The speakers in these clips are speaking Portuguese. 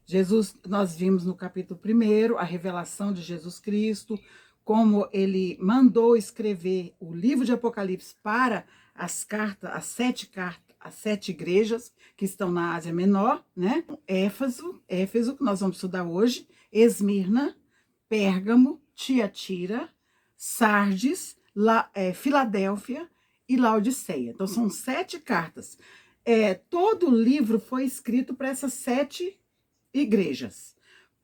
Jesus, nós vimos no capítulo 1 a revelação de Jesus Cristo, como ele mandou escrever o livro de Apocalipse para as sete igrejas que estão na Ásia Menor, né? Éfeso, que nós vamos estudar hoje, Esmirna, Pérgamo, Tiatira, Sardes, Filadélfia e Laodiceia. Então, são 7 cartas. Todo o livro foi escrito para essas 7 igrejas.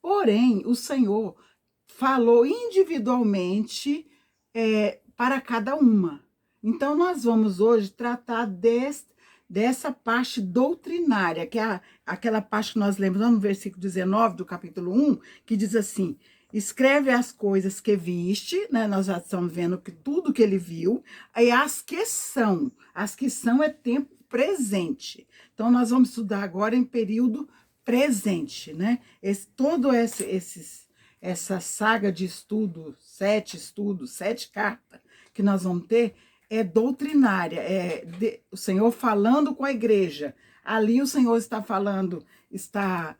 Porém, o Senhor falou individualmente para cada uma. Então, nós vamos hoje tratar dessa parte doutrinária, que é aquela parte que nós lembramos no versículo 19 do capítulo 1, que diz assim: escreve as coisas que viste, né? Nós já estamos vendo que tudo que ele viu, e as que são é tempo presente. Então, nós vamos estudar agora em período presente, né? Essa saga de estudos, 7 cartas que nós vamos ter, é doutrinária, o Senhor falando com a igreja. Ali o Senhor está falando, está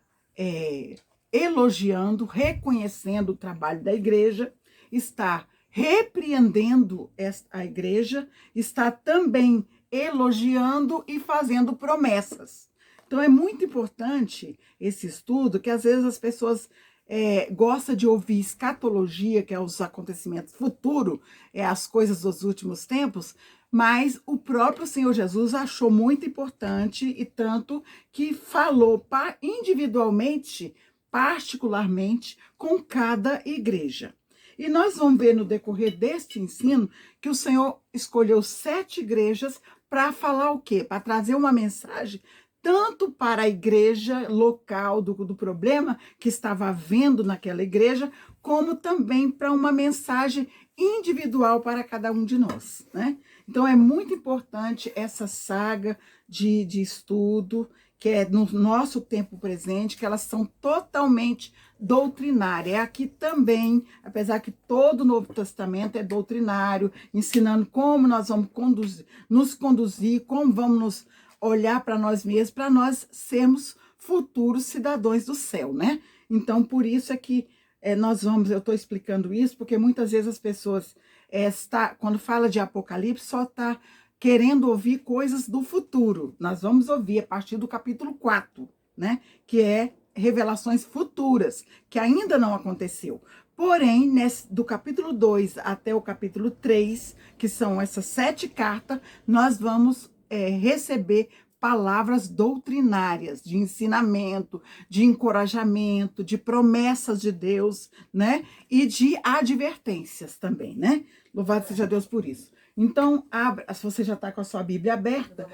elogiando, reconhecendo o trabalho da igreja, está repreendendo a igreja, está também elogiando e fazendo promessas. Então, é muito importante esse estudo, que às vezes as pessoas gostam de ouvir escatologia, que é os acontecimentos futuros, as coisas dos últimos tempos, mas o próprio Senhor Jesus achou muito importante, e tanto que falou individualmente, particularmente, com cada igreja. E nós vamos ver no decorrer deste ensino que o Senhor escolheu 7 igrejas para falar o quê? Para trazer uma mensagem tanto para a igreja local do problema que estava havendo naquela igreja, como também para uma mensagem individual para cada um de nós, né? Então, é muito importante essa saga de estudo, que é no nosso tempo presente, que elas são totalmente doutrinárias. Aqui também, apesar que todo o Novo Testamento é doutrinário, ensinando como nós vamos nos conduzir, como vamos olhar para nós mesmos, para nós sermos futuros cidadãos do céu, né? Então, por isso é que eu estou explicando isso, porque muitas vezes as pessoas, quando fala de Apocalipse, só está querendo ouvir coisas do futuro. Nós vamos ouvir a partir do capítulo 4, né? Que é revelações futuras, que ainda não aconteceu. Porém, do capítulo 2 até o capítulo 3, que são essas 7 cartas, nós vamos receber palavras doutrinárias, de ensinamento, de encorajamento, de promessas de Deus, né? E de advertências também, né? Louvado seja Deus por isso. Então, se você já está com a sua Bíblia aberta,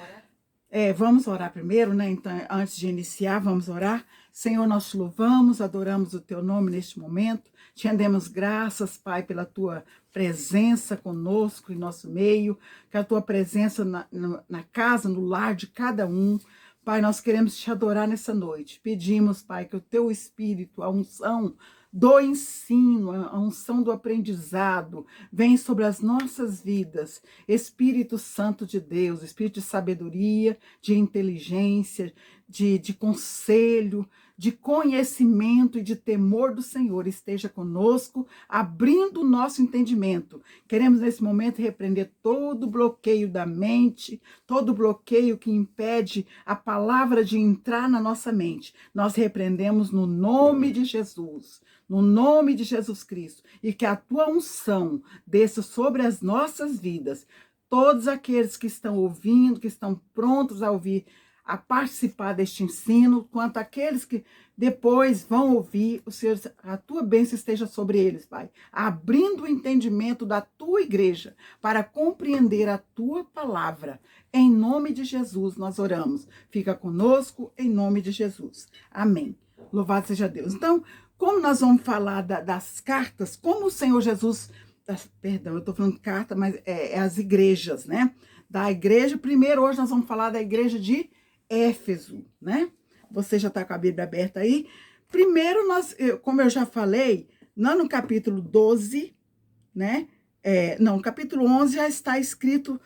vamos orar primeiro, né? Então, antes de iniciar, vamos orar. Senhor, nós te louvamos, adoramos o teu nome neste momento. Te rendemos graças, Pai, pela tua presença conosco em nosso meio, que a tua presença na casa, no lar de cada um. Pai, nós queremos te adorar nessa noite. Pedimos, Pai, que o teu Espírito, a unção do ensino, a unção do aprendizado, vem sobre as nossas vidas. Espírito Santo de Deus, Espírito de sabedoria, de inteligência, de conselho, de conhecimento e de temor do Senhor, esteja conosco, abrindo o nosso entendimento. Queremos nesse momento repreender todo bloqueio da mente, todo bloqueio que impede a palavra de entrar na nossa mente. Nós repreendemos no nome de Jesus. No nome de Jesus Cristo, e que a tua unção desça sobre as nossas vidas. Todos aqueles que estão ouvindo, que estão prontos a ouvir, a participar deste ensino, quanto aqueles que depois vão ouvir, o Senhor, a tua bênção esteja sobre eles, Pai, abrindo o entendimento da tua igreja para compreender a tua palavra. Em nome de Jesus nós oramos. Fica conosco, em nome de Jesus. Amém. Louvado seja Deus. Então, como nós vamos falar das cartas, como o Senhor Jesus, perdão, eu estou falando carta, mas as igrejas, né? Da igreja, primeiro hoje nós vamos falar da igreja de Éfeso, né? Você já está com a Bíblia aberta aí? Primeiro, como eu já falei, lá no capítulo 12, né? No capítulo 11 já está escrito,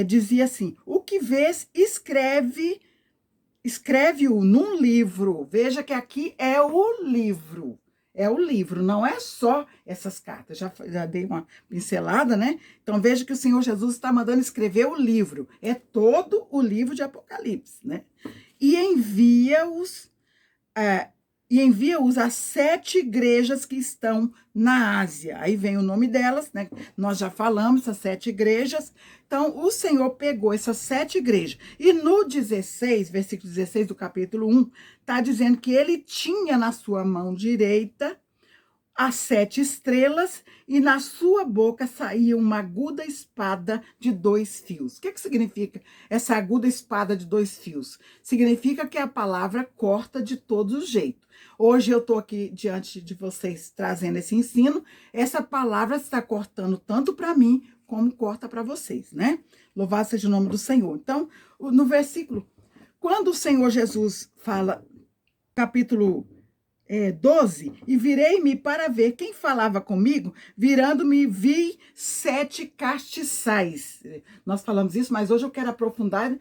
dizia assim: o que vês, escreve escreve-o num livro. Veja que aqui é o livro. É o livro, não é só essas cartas. Já dei uma pincelada, né? Então veja que o Senhor Jesus está mandando escrever o livro. É todo o livro de Apocalipse, né? E envia-os às 7 igrejas que estão na Ásia. Aí vem o nome delas, né? Nós já falamos, essas 7 igrejas. Então, o Senhor pegou essas 7 igrejas. E no 16, versículo 16 do capítulo 1, está dizendo que ele tinha na sua mão direita as 7 estrelas, e na sua boca saía uma aguda espada de 2 fios. O que significa essa aguda espada de 2 fios? Significa que a palavra corta de todos os jeitos. Hoje eu estou aqui diante de vocês trazendo esse ensino. Essa palavra está cortando tanto para mim como corta para vocês, né? Louvado seja o nome do Senhor. Então, no versículo, quando o Senhor Jesus fala, capítulo 12, e virei-me para ver quem falava comigo, virando-me, vi 7 castiçais. Nós falamos isso, mas hoje eu quero aprofundar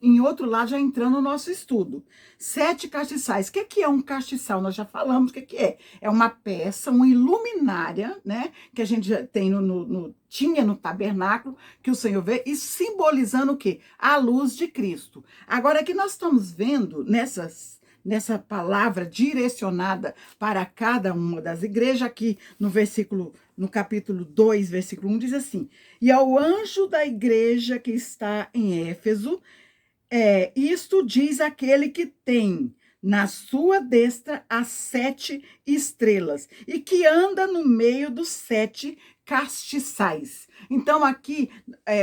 em outro lado, já entrando no nosso estudo. 7 castiçais. O que é um castiçal? Nós já falamos o que é. É uma peça, uma iluminária, né? Que a gente já tem tinha no tabernáculo, que o Senhor vê, e simbolizando o quê? A luz de Cristo. Agora, aqui nós estamos vendo nessa palavra direcionada para cada uma das igrejas, aqui no capítulo 2, versículo 1, diz assim: e ao anjo da igreja que está em Éfeso, isto diz aquele que tem na sua destra as 7 estrelas, e que anda no meio dos 7 castiçais. Então, aqui,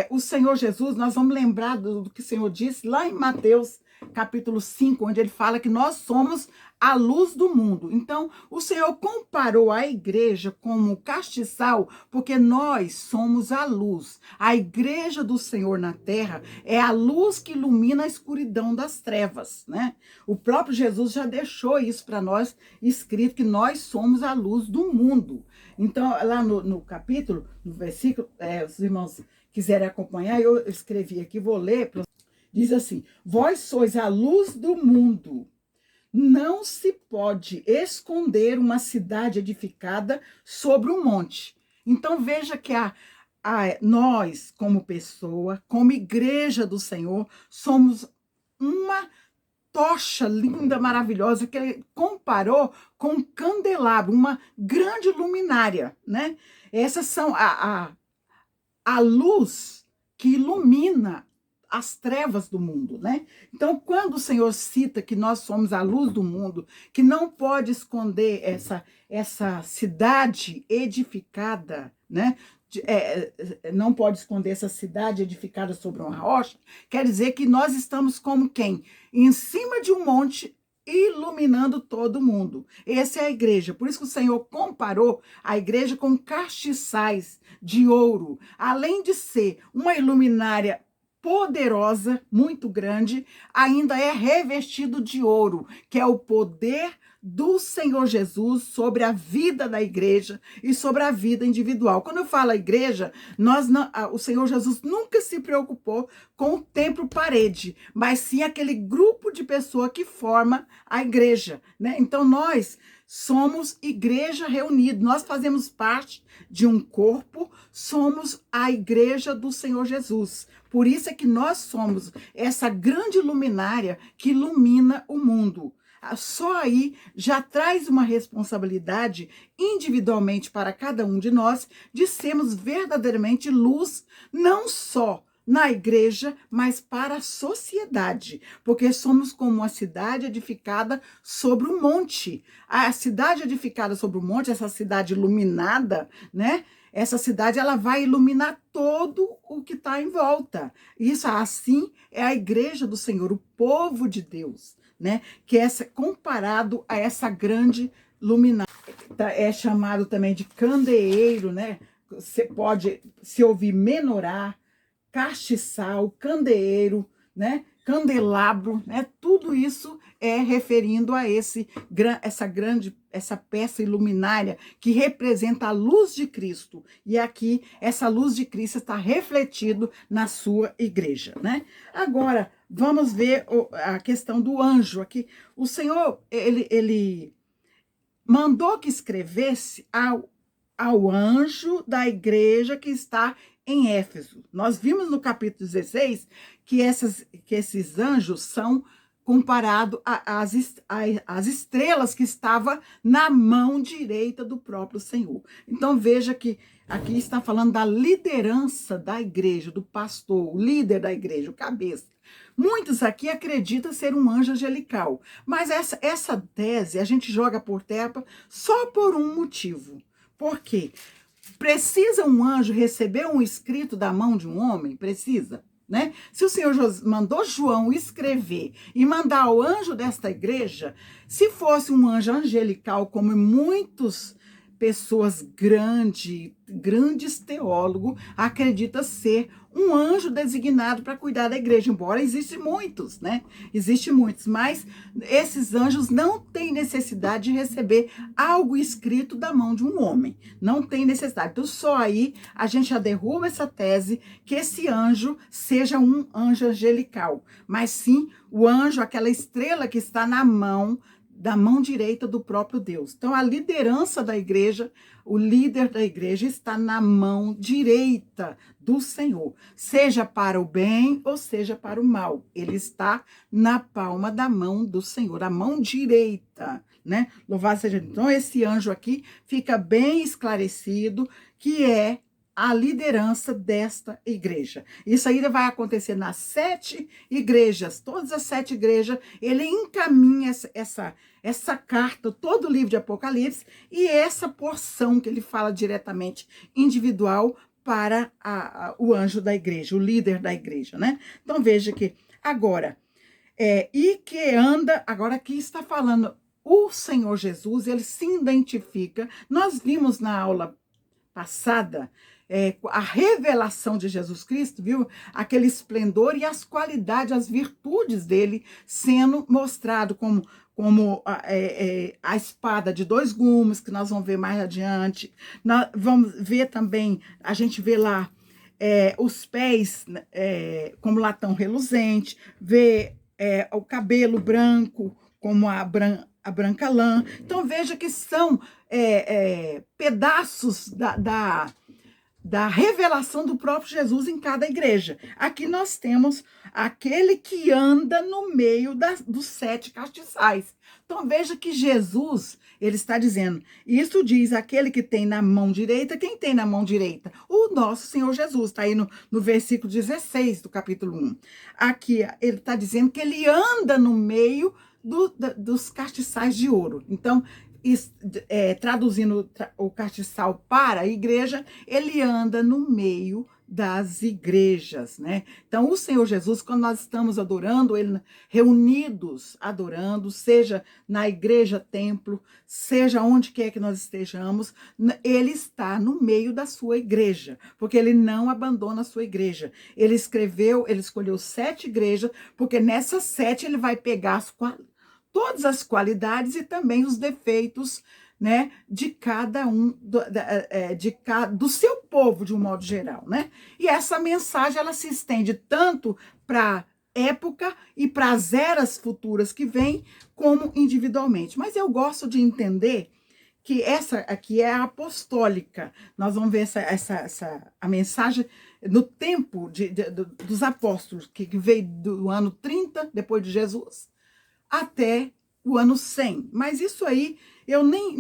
o Senhor Jesus, nós vamos lembrar do que o Senhor disse lá em Mateus, capítulo 5, onde ele fala que nós somos a luz do mundo. Então, o Senhor comparou a igreja como castiçal, porque nós somos a luz. A igreja do Senhor na terra é a luz que ilumina a escuridão das trevas, né? O próprio Jesus já deixou isso para nós escrito, que nós somos a luz do mundo. Então, lá no capítulo, no versículo, os irmãos quiserem acompanhar, eu escrevi aqui, vou ler. Diz assim: vós sois a luz do mundo. Não se pode esconder uma cidade edificada sobre um monte. Então veja que nós, como pessoa, como igreja do Senhor, somos uma tocha linda, maravilhosa, que ele comparou com um candelabro, uma grande luminária, né? Essas são a luz que ilumina as trevas do mundo, né? Então, quando o Senhor cita que nós somos a luz do mundo, que não pode esconder essa cidade edificada, né? Não pode esconder essa cidade edificada sobre uma rocha, quer dizer que nós estamos como quem? Em cima de um monte, iluminando todo mundo. Essa é a igreja. Por isso que o Senhor comparou a igreja com castiçais de ouro. Além de ser uma iluminária poderosa, muito grande, ainda é revestido de ouro, que é o poder do Senhor Jesus sobre a vida da igreja e sobre a vida individual. Quando eu falo igreja, o Senhor Jesus nunca se preocupou com o templo parede, mas sim aquele grupo de pessoas que forma a igreja, né? Então nós somos igreja reunida, nós fazemos parte de um corpo, somos a igreja do Senhor Jesus. Por isso é que nós somos essa grande luminária que ilumina o mundo. Só aí já traz uma responsabilidade individualmente para cada um de nós de sermos verdadeiramente luz, não só na igreja, mas para a sociedade, porque somos como uma cidade edificada sobre um monte. A cidade edificada sobre o monte, essa cidade iluminada, né? Essa cidade, ela vai iluminar todo o que está em volta. Isso, assim, é a igreja do Senhor, o povo de Deus, né? Que é comparado a essa grande luminária. É chamado também de candeeiro, né? Você pode se ouvir menorá, castiçal, candeeiro, né? Candelabro, né? Tudo isso é referindo a essa peça iluminária que representa a luz de Cristo. E aqui essa luz de Cristo está refletido na sua igreja, né? Agora, vamos ver a questão do anjo aqui. O Senhor, ele mandou que escrevesse ao anjo da igreja que está em Éfeso. Nós vimos no capítulo 16 que esses anjos são comparados às estrelas que estavam na mão direita do próprio Senhor. Então veja que aqui está falando da liderança da igreja, do pastor, o líder da igreja, o cabeça. Muitos aqui acreditam ser um anjo angelical, mas essa tese a gente joga por terra só por um motivo. Por quê? Precisa um anjo receber um escrito da mão de um homem? Precisa, né? Se o Senhor mandou João escrever e mandar ao anjo desta igreja, se fosse um anjo angelical, como muitos pessoas grandes teólogos acreditam ser um anjo designado para cuidar da igreja, embora existem muitos, né? Existem muitos, mas esses anjos não têm necessidade de receber algo escrito da mão de um homem. Não tem necessidade. Então, só aí a gente já derruba essa tese que esse anjo seja um anjo angelical, mas sim o anjo, aquela estrela que está na mão da mão direita do próprio Deus. Então, a liderança da igreja, o líder da igreja está na mão direita do Senhor, seja para o bem ou seja para o mal. Ele está na palma da mão do Senhor, a mão direita, né? Louvado seja Deus. Então, esse anjo aqui fica bem esclarecido que é a liderança desta igreja. Isso aí vai acontecer nas 7 igrejas, todas as 7 igrejas, ele encaminha essa carta, todo o livro de Apocalipse, e essa porção que ele fala diretamente individual para o anjo da igreja, o líder da igreja, né? Então veja que agora, e que anda, agora aqui está falando, o Senhor Jesus, ele se identifica, nós vimos na aula passada, a revelação de Jesus Cristo, viu? Aquele esplendor e as qualidades, as virtudes dele sendo mostrado como a espada de 2 gumes, que nós vamos ver mais adiante. Nós vamos ver também, a gente vê lá os pés como latão reluzente, vê o cabelo branco como a branca lã. Então veja que são pedaços da revelação do próprio Jesus em cada igreja. Aqui nós temos aquele que anda no meio dos 7 castiçais. Então veja que Jesus, ele está dizendo, isso diz aquele que tem na mão direita. Quem tem na mão direita? O nosso Senhor Jesus, está aí no versículo 16 do capítulo 1. Aqui ele está dizendo que ele anda no meio dos castiçais de ouro. Então, traduzindo o castiçal para a igreja, ele anda no meio das igrejas, né? Então, o Senhor Jesus, quando nós estamos adorando, ele reunidos, adorando, seja na igreja, templo, seja onde quer que nós estejamos, ele está no meio da sua igreja, porque ele não abandona a sua igreja. Ele escolheu 7 igrejas, porque nessas 7 ele vai pegar todas as qualidades e também os defeitos, né, de cada um, do seu povo, de um modo geral, né? E essa mensagem, ela se estende tanto para época e para as eras futuras que vêm, como individualmente. Mas eu gosto de entender que essa aqui é a apostólica. Nós vamos ver a mensagem no tempo dos apóstolos, que veio do ano 30 depois de Jesus, até o ano 100. Mas isso aí eu nem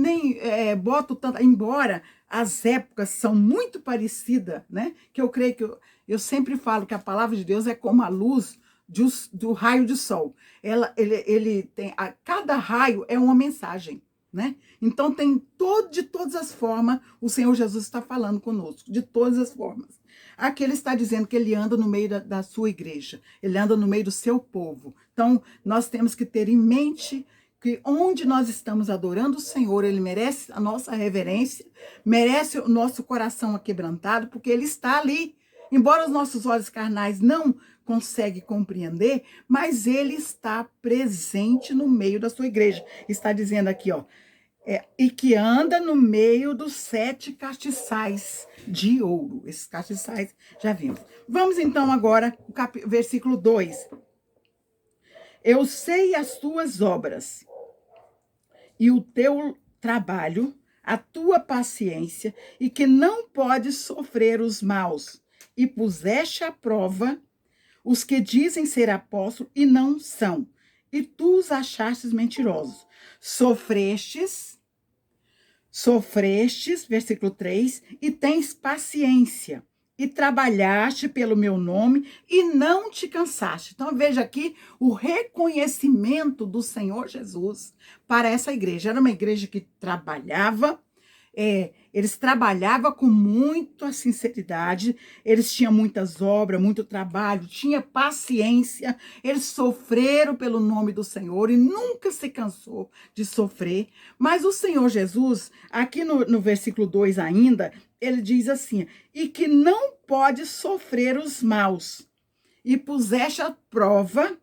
boto tanto, embora as épocas são muito parecidas, né? Que eu creio que eu sempre falo que a palavra de Deus é como a luz do raio de sol. Ele tem, cada raio é uma mensagem, né? Então tem de todas as formas o Senhor Jesus está falando conosco, de todas as formas. Aqui ele está dizendo que ele anda no meio da sua igreja, ele anda no meio do seu povo. Então, nós temos que ter em mente que onde nós estamos adorando o Senhor, ele merece a nossa reverência, merece o nosso coração aquebrantado, porque ele está ali. Embora os nossos olhos carnais não conseguem compreender, mas ele está presente no meio da sua igreja. Está dizendo aqui, ó, e que anda no meio dos 7 castiçais de ouro. Esses castiçais já vimos. Vamos então agora, versículo 2. Eu sei as tuas obras e o teu trabalho, a tua paciência, e que não podes sofrer os maus, e puseste à prova os que dizem ser apóstolos e não são, e tu os achastes mentirosos. Sofrestes, versículo 3, e tens paciência, e trabalhaste pelo meu nome e não te cansaste. Então veja aqui o reconhecimento do Senhor Jesus para essa igreja. Era uma igreja que trabalhava, eles trabalhavam com muita sinceridade, eles tinham muitas obras, muito trabalho, tinha paciência, eles sofreram pelo nome do Senhor e nunca se cansou de sofrer. Mas o Senhor Jesus, aqui no versículo 2 ainda, ele diz assim, e que não pode sofrer os maus, e puseste à prova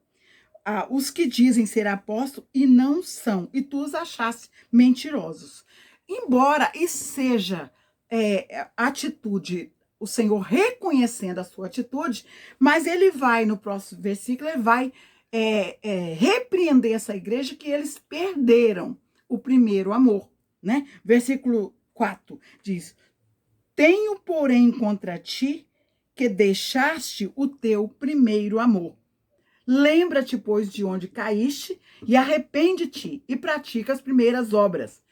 os que dizem ser apóstolos e não são, e tu os achaste mentirosos. Embora isso seja atitude, o Senhor reconhecendo a sua atitude, mas ele vai, no próximo versículo, ele vai repreender essa igreja que eles perderam o primeiro amor, né? Versículo 4 diz, tenho, porém, contra ti que deixaste o teu primeiro amor. Lembra-te, pois, de onde caíste e arrepende-te e pratica as primeiras obras.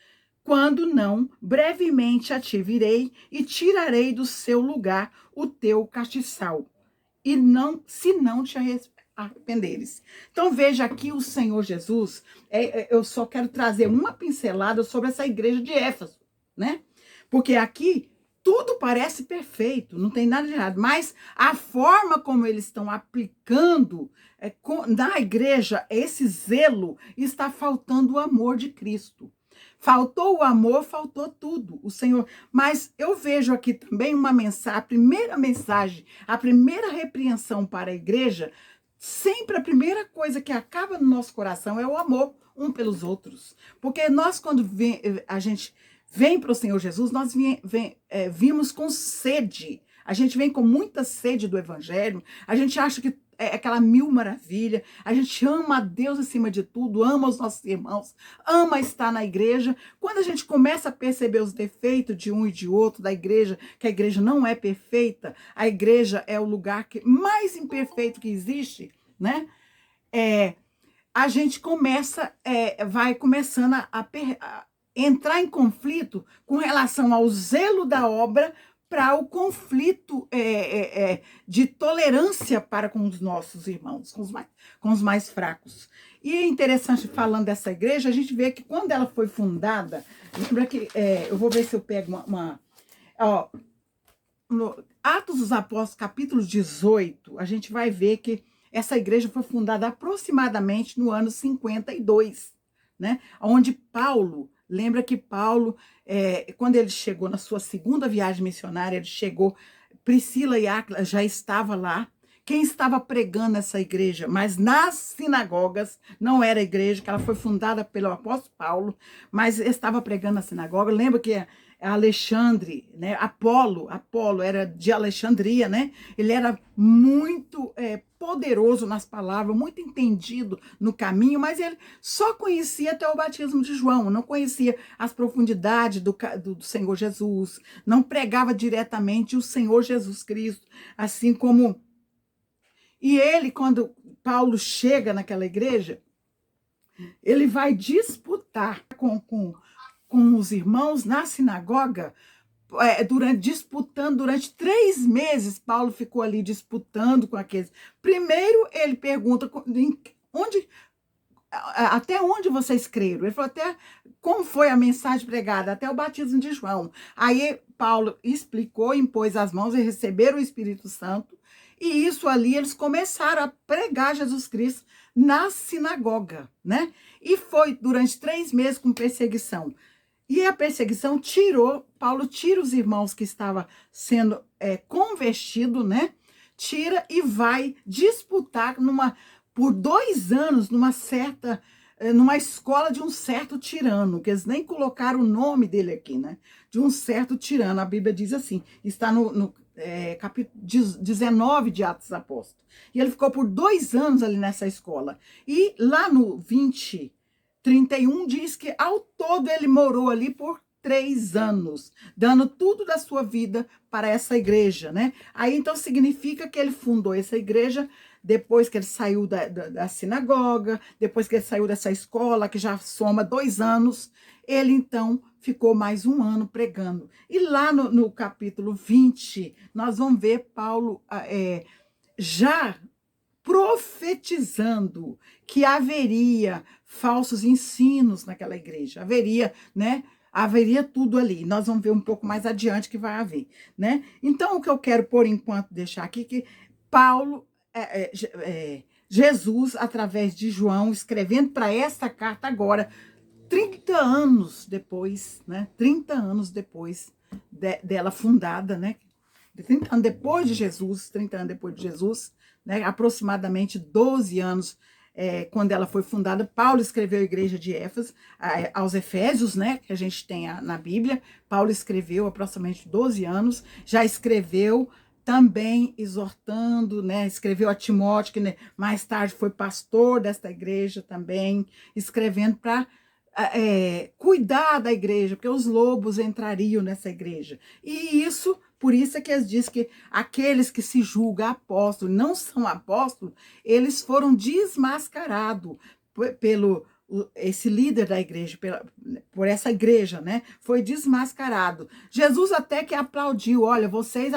Quando não, brevemente a ti virei e tirarei do seu lugar o teu castiçal, e não, se não te arrependeres. Então veja aqui o Senhor Jesus, eu só quero trazer uma pincelada sobre essa igreja de Éfeso, né? Porque aqui tudo parece perfeito, não tem nada de errado, mas a forma como eles estão aplicando na igreja, esse zelo, está faltando o amor de Cristo. Faltou o amor, faltou tudo, o Senhor. Mas eu vejo aqui também uma mensagem, a primeira repreensão para a igreja, sempre a primeira coisa que acaba no nosso coração é o amor um pelos outros. Porque nós, quando a gente vem para o Senhor Jesus, nós vimos com sede. A gente vem com muita sede do evangelho, a gente acha que é aquela mil maravilha, a gente ama a Deus acima de tudo, ama os nossos irmãos, ama estar na igreja. Quando a gente começa a perceber os defeitos de um e de outro da igreja, que a igreja não é perfeita, a igreja é o lugar mais imperfeito que existe, né? A gente vai começando a entrar em conflito com relação ao zelo da obra para o conflito de tolerância para com os nossos irmãos, com os mais fracos. E é interessante, falando dessa igreja, a gente vê que quando ela foi fundada, lembra que, eu vou ver se eu pego no Atos dos Apóstolos, capítulo 18, a gente vai ver que essa igreja foi fundada aproximadamente no ano 52, né? Onde Paulo... Lembra que Paulo, quando ele chegou na sua segunda viagem missionária, ele chegou, Priscila e Áquila já estava lá. Quem estava pregando nessa igreja? Mas nas sinagogas, não era igreja, que ela foi fundada pelo apóstolo Paulo, mas estava pregando na sinagoga. Lembra que Alexandre, né? Apolo era de Alexandria, né? Ele era muito poderoso nas palavras, muito entendido no caminho, mas ele só conhecia até o batismo de João, não conhecia as profundidades do Senhor Jesus, não pregava diretamente o Senhor Jesus Cristo, assim como... E ele, quando Paulo chega naquela igreja, ele vai disputar com os irmãos na sinagoga, disputando durante 3 meses. Paulo ficou ali disputando com aqueles. Primeiro ele pergunta até onde vocês creram. Ele falou até como foi a mensagem pregada, até o batismo de João. Aí Paulo explicou, impôs as mãos e receberam o Espírito Santo. E isso ali eles começaram a pregar Jesus Cristo na sinagoga, né? E foi durante 3 meses com perseguição. E a perseguição Paulo tira os irmãos que estavam sendo convertidos, né? Tira e vai disputar por 2 anos numa escola de um certo tirano, que eles nem colocaram o nome dele aqui, né? De um certo tirano. A Bíblia diz assim, está no capítulo 19 de Atos dos Apóstolos. E ele ficou por 2 anos ali nessa escola. E lá no 20:31 diz que ao todo ele morou ali por 3 anos, dando tudo da sua vida para essa igreja, né? Aí então significa que ele fundou essa igreja depois que ele saiu da sinagoga, depois que ele saiu dessa escola, que já soma 2 anos, ele então ficou mais 1 ano pregando. E lá no capítulo 20, nós vamos ver Paulo já profetizando que haveria falsos ensinos naquela igreja, haveria, né? Haveria tudo ali. Nós vamos ver um pouco mais adiante que vai haver, né? Então, o que eu quero, por enquanto, deixar aqui, que Paulo, Jesus, através de João, escrevendo para esta carta agora, 30 anos depois, né? 30 anos depois dela fundada, né? 30 anos depois de Jesus, 30 anos depois de Jesus, né? Aproximadamente 12 anos quando ela foi fundada, Paulo escreveu a igreja de Éfeso, aos Efésios, né? Que a gente tem na Bíblia. Paulo escreveu aproximadamente 12 anos, já escreveu também exortando, né? Escreveu a Timóteo, que né, mais tarde foi pastor desta igreja também, escrevendo para cuidar da igreja, porque os lobos entrariam nessa igreja. E isso, por isso é que eles dizem que aqueles que se julgam apóstolos, não são apóstolos, eles foram desmascarados pelo esse líder da igreja, por essa igreja, né? Foi desmascarado. Jesus até que aplaudiu, olha, vocês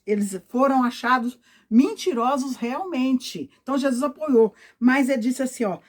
eles foram achados mentirosos realmente. Então Jesus apoiou, mas ele disse assim, ó,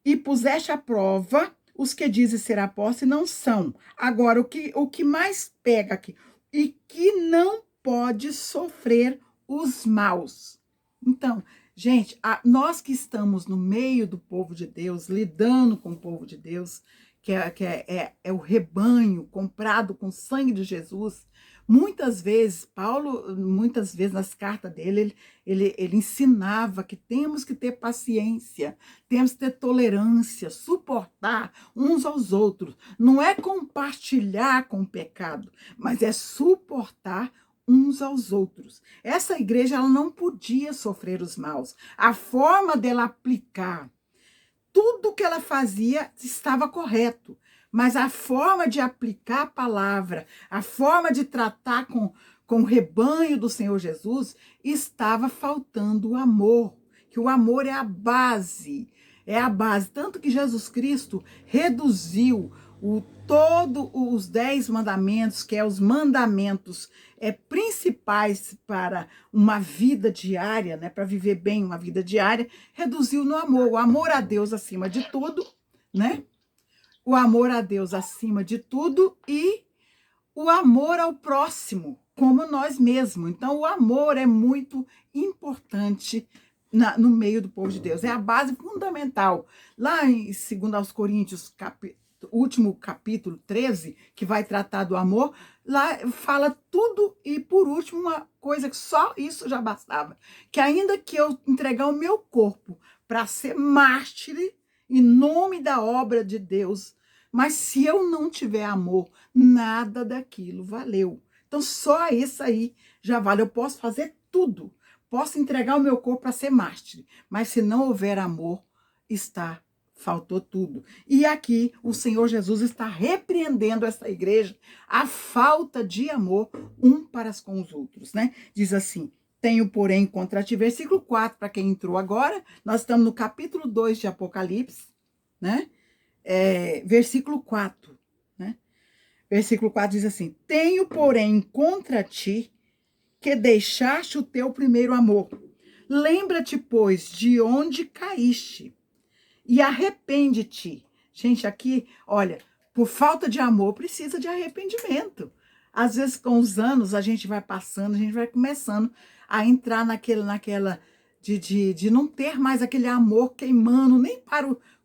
e puseste à prova os que dizem ser apóstolos e não são. Agora, o que mais pega aqui, e que não pode sofrer os maus. Então, gente, nós que estamos no meio do povo de Deus, lidando com o povo de Deus, que é o rebanho comprado com o sangue de Jesus, muitas vezes, Paulo, muitas vezes nas cartas dele, ele ensinava que temos que ter paciência, temos que ter tolerância, suportar uns aos outros. Não é compartilhar com o pecado, mas é suportar uns aos outros. Essa igreja ela não podia sofrer os maus. A forma dela aplicar tudo que ela fazia estava correto, mas a forma de aplicar a palavra, a forma de tratar com o rebanho do Senhor Jesus, estava faltando o amor, que o amor é a base, tanto que Jesus Cristo reduziu todos os 10 mandamentos, que é os mandamentos principais para uma vida diária, né, para viver bem uma vida diária, reduziu no amor, o amor a Deus acima de tudo, né? O amor a Deus acima de tudo e o amor ao próximo, como nós mesmos. Então, o amor é muito importante no meio do povo de Deus, é a base fundamental. Lá em 2 Coríntios, último capítulo 13, que vai tratar do amor, lá fala tudo e por último uma coisa que só isso já bastava, que ainda que eu entregar o meu corpo para ser mártir em nome da obra de Deus, mas se eu não tiver amor, nada daquilo valeu. Então só isso aí já vale, eu posso fazer tudo, posso entregar o meu corpo para ser mártir, mas se não houver amor, faltou tudo. E aqui o Senhor Jesus está repreendendo essa igreja a falta de amor um para com os outros, né? Diz assim: tenho, porém, contra ti, versículo 4, para quem entrou agora, nós estamos no capítulo 2 de Apocalipse, né? Versículo 4, né? Versículo 4 diz assim: tenho, porém, contra ti que deixaste o teu primeiro amor. Lembra-te, pois, de onde caíste e arrepende-te. Gente, aqui, olha, por falta de amor, precisa de arrependimento. Às vezes, com os anos, a gente vai passando, a gente vai começando a entrar naquela de não ter mais aquele amor queimando, nem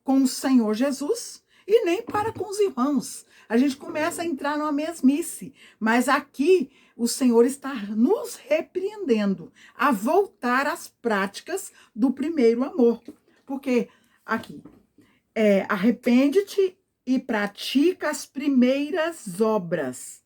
com o Senhor Jesus e nem para com os irmãos. A gente começa a entrar numa mesmice. Mas aqui, o Senhor está nos repreendendo a voltar às práticas do primeiro amor. Porque aqui, arrepende-te e pratica as primeiras obras.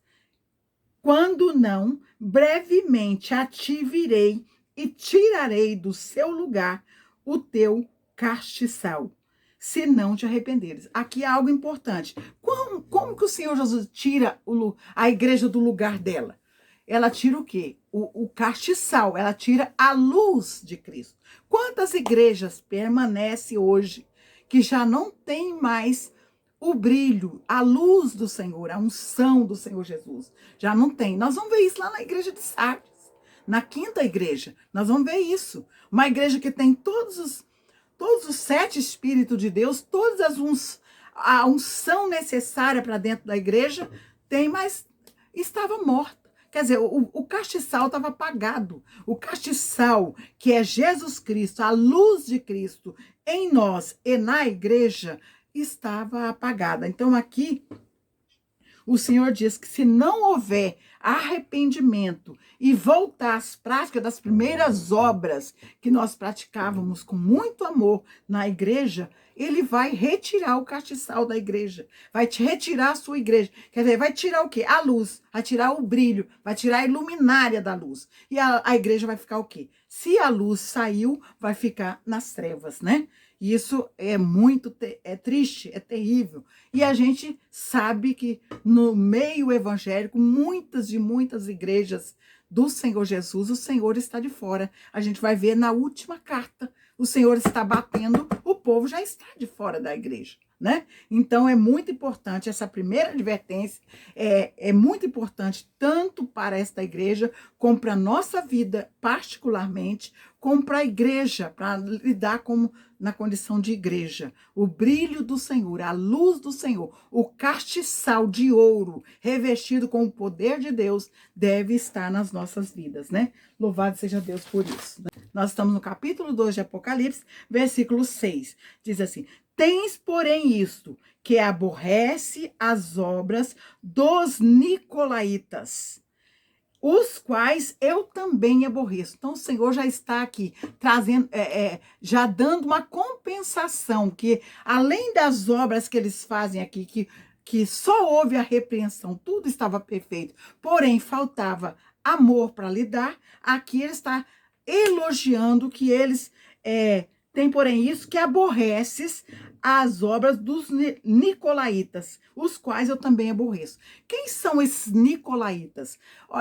Quando não, brevemente a ti virei e tirarei do seu lugar o teu castiçal, se não te arrependeres. Aqui é algo importante. Como que o Senhor Jesus tira a igreja do lugar dela? Ela tira o quê? O castiçal, ela tira a luz de Cristo. Quantas igrejas permanecem hoje que já não tem mais o brilho, a luz do Senhor, a unção do Senhor Jesus? Já não tem. Nós vamos ver isso lá na igreja de Sardes, na quinta igreja. Nós vamos ver isso. Uma igreja que tem todos os 7 Espíritos de Deus, a unção necessária para dentro da igreja, tem, mas estava morta. Quer dizer, o castiçal estava apagado. O castiçal, que é Jesus Cristo, a luz de Cristo em nós e na igreja, estava apagada. Então, aqui, o Senhor diz que se não houver arrependimento e voltar às práticas das primeiras obras que nós praticávamos com muito amor na igreja, ele vai retirar o castiçal da igreja, vai te retirar a sua igreja. Quer dizer, vai tirar o quê? A luz, vai tirar o brilho, vai tirar a iluminária da luz. E a igreja vai ficar o quê? Se a luz saiu, vai ficar nas trevas, né? E isso é muito triste, é terrível. E a gente sabe que no meio evangélico, muitas igrejas do Senhor Jesus, o Senhor está de fora. A gente vai ver na última carta, o Senhor está batendo, o povo já está de fora da igreja, né? Então é muito importante, essa primeira advertência é muito importante tanto para esta igreja, como para a nossa vida particularmente, como para a igreja, para lidar na condição de igreja. O brilho do Senhor, a luz do Senhor, o castiçal de ouro revestido com o poder de Deus deve estar nas nossas vidas, né? Louvado seja Deus por isso. Nós estamos no capítulo 2 de Apocalipse, versículo 6. Diz assim: tens, porém, isto, que aborrece as obras dos nicolaítas, os quais eu também aborreço. Então, o Senhor já está aqui trazendo, já dando uma compensação, que além das obras que eles fazem aqui, que só houve a repreensão, tudo estava perfeito, porém faltava amor para lidar, aqui ele está elogiando que eles têm, porém, isso, que aborreces as obras dos nicolaítas, os quais eu também aborreço. Quem são esses nicolaítas?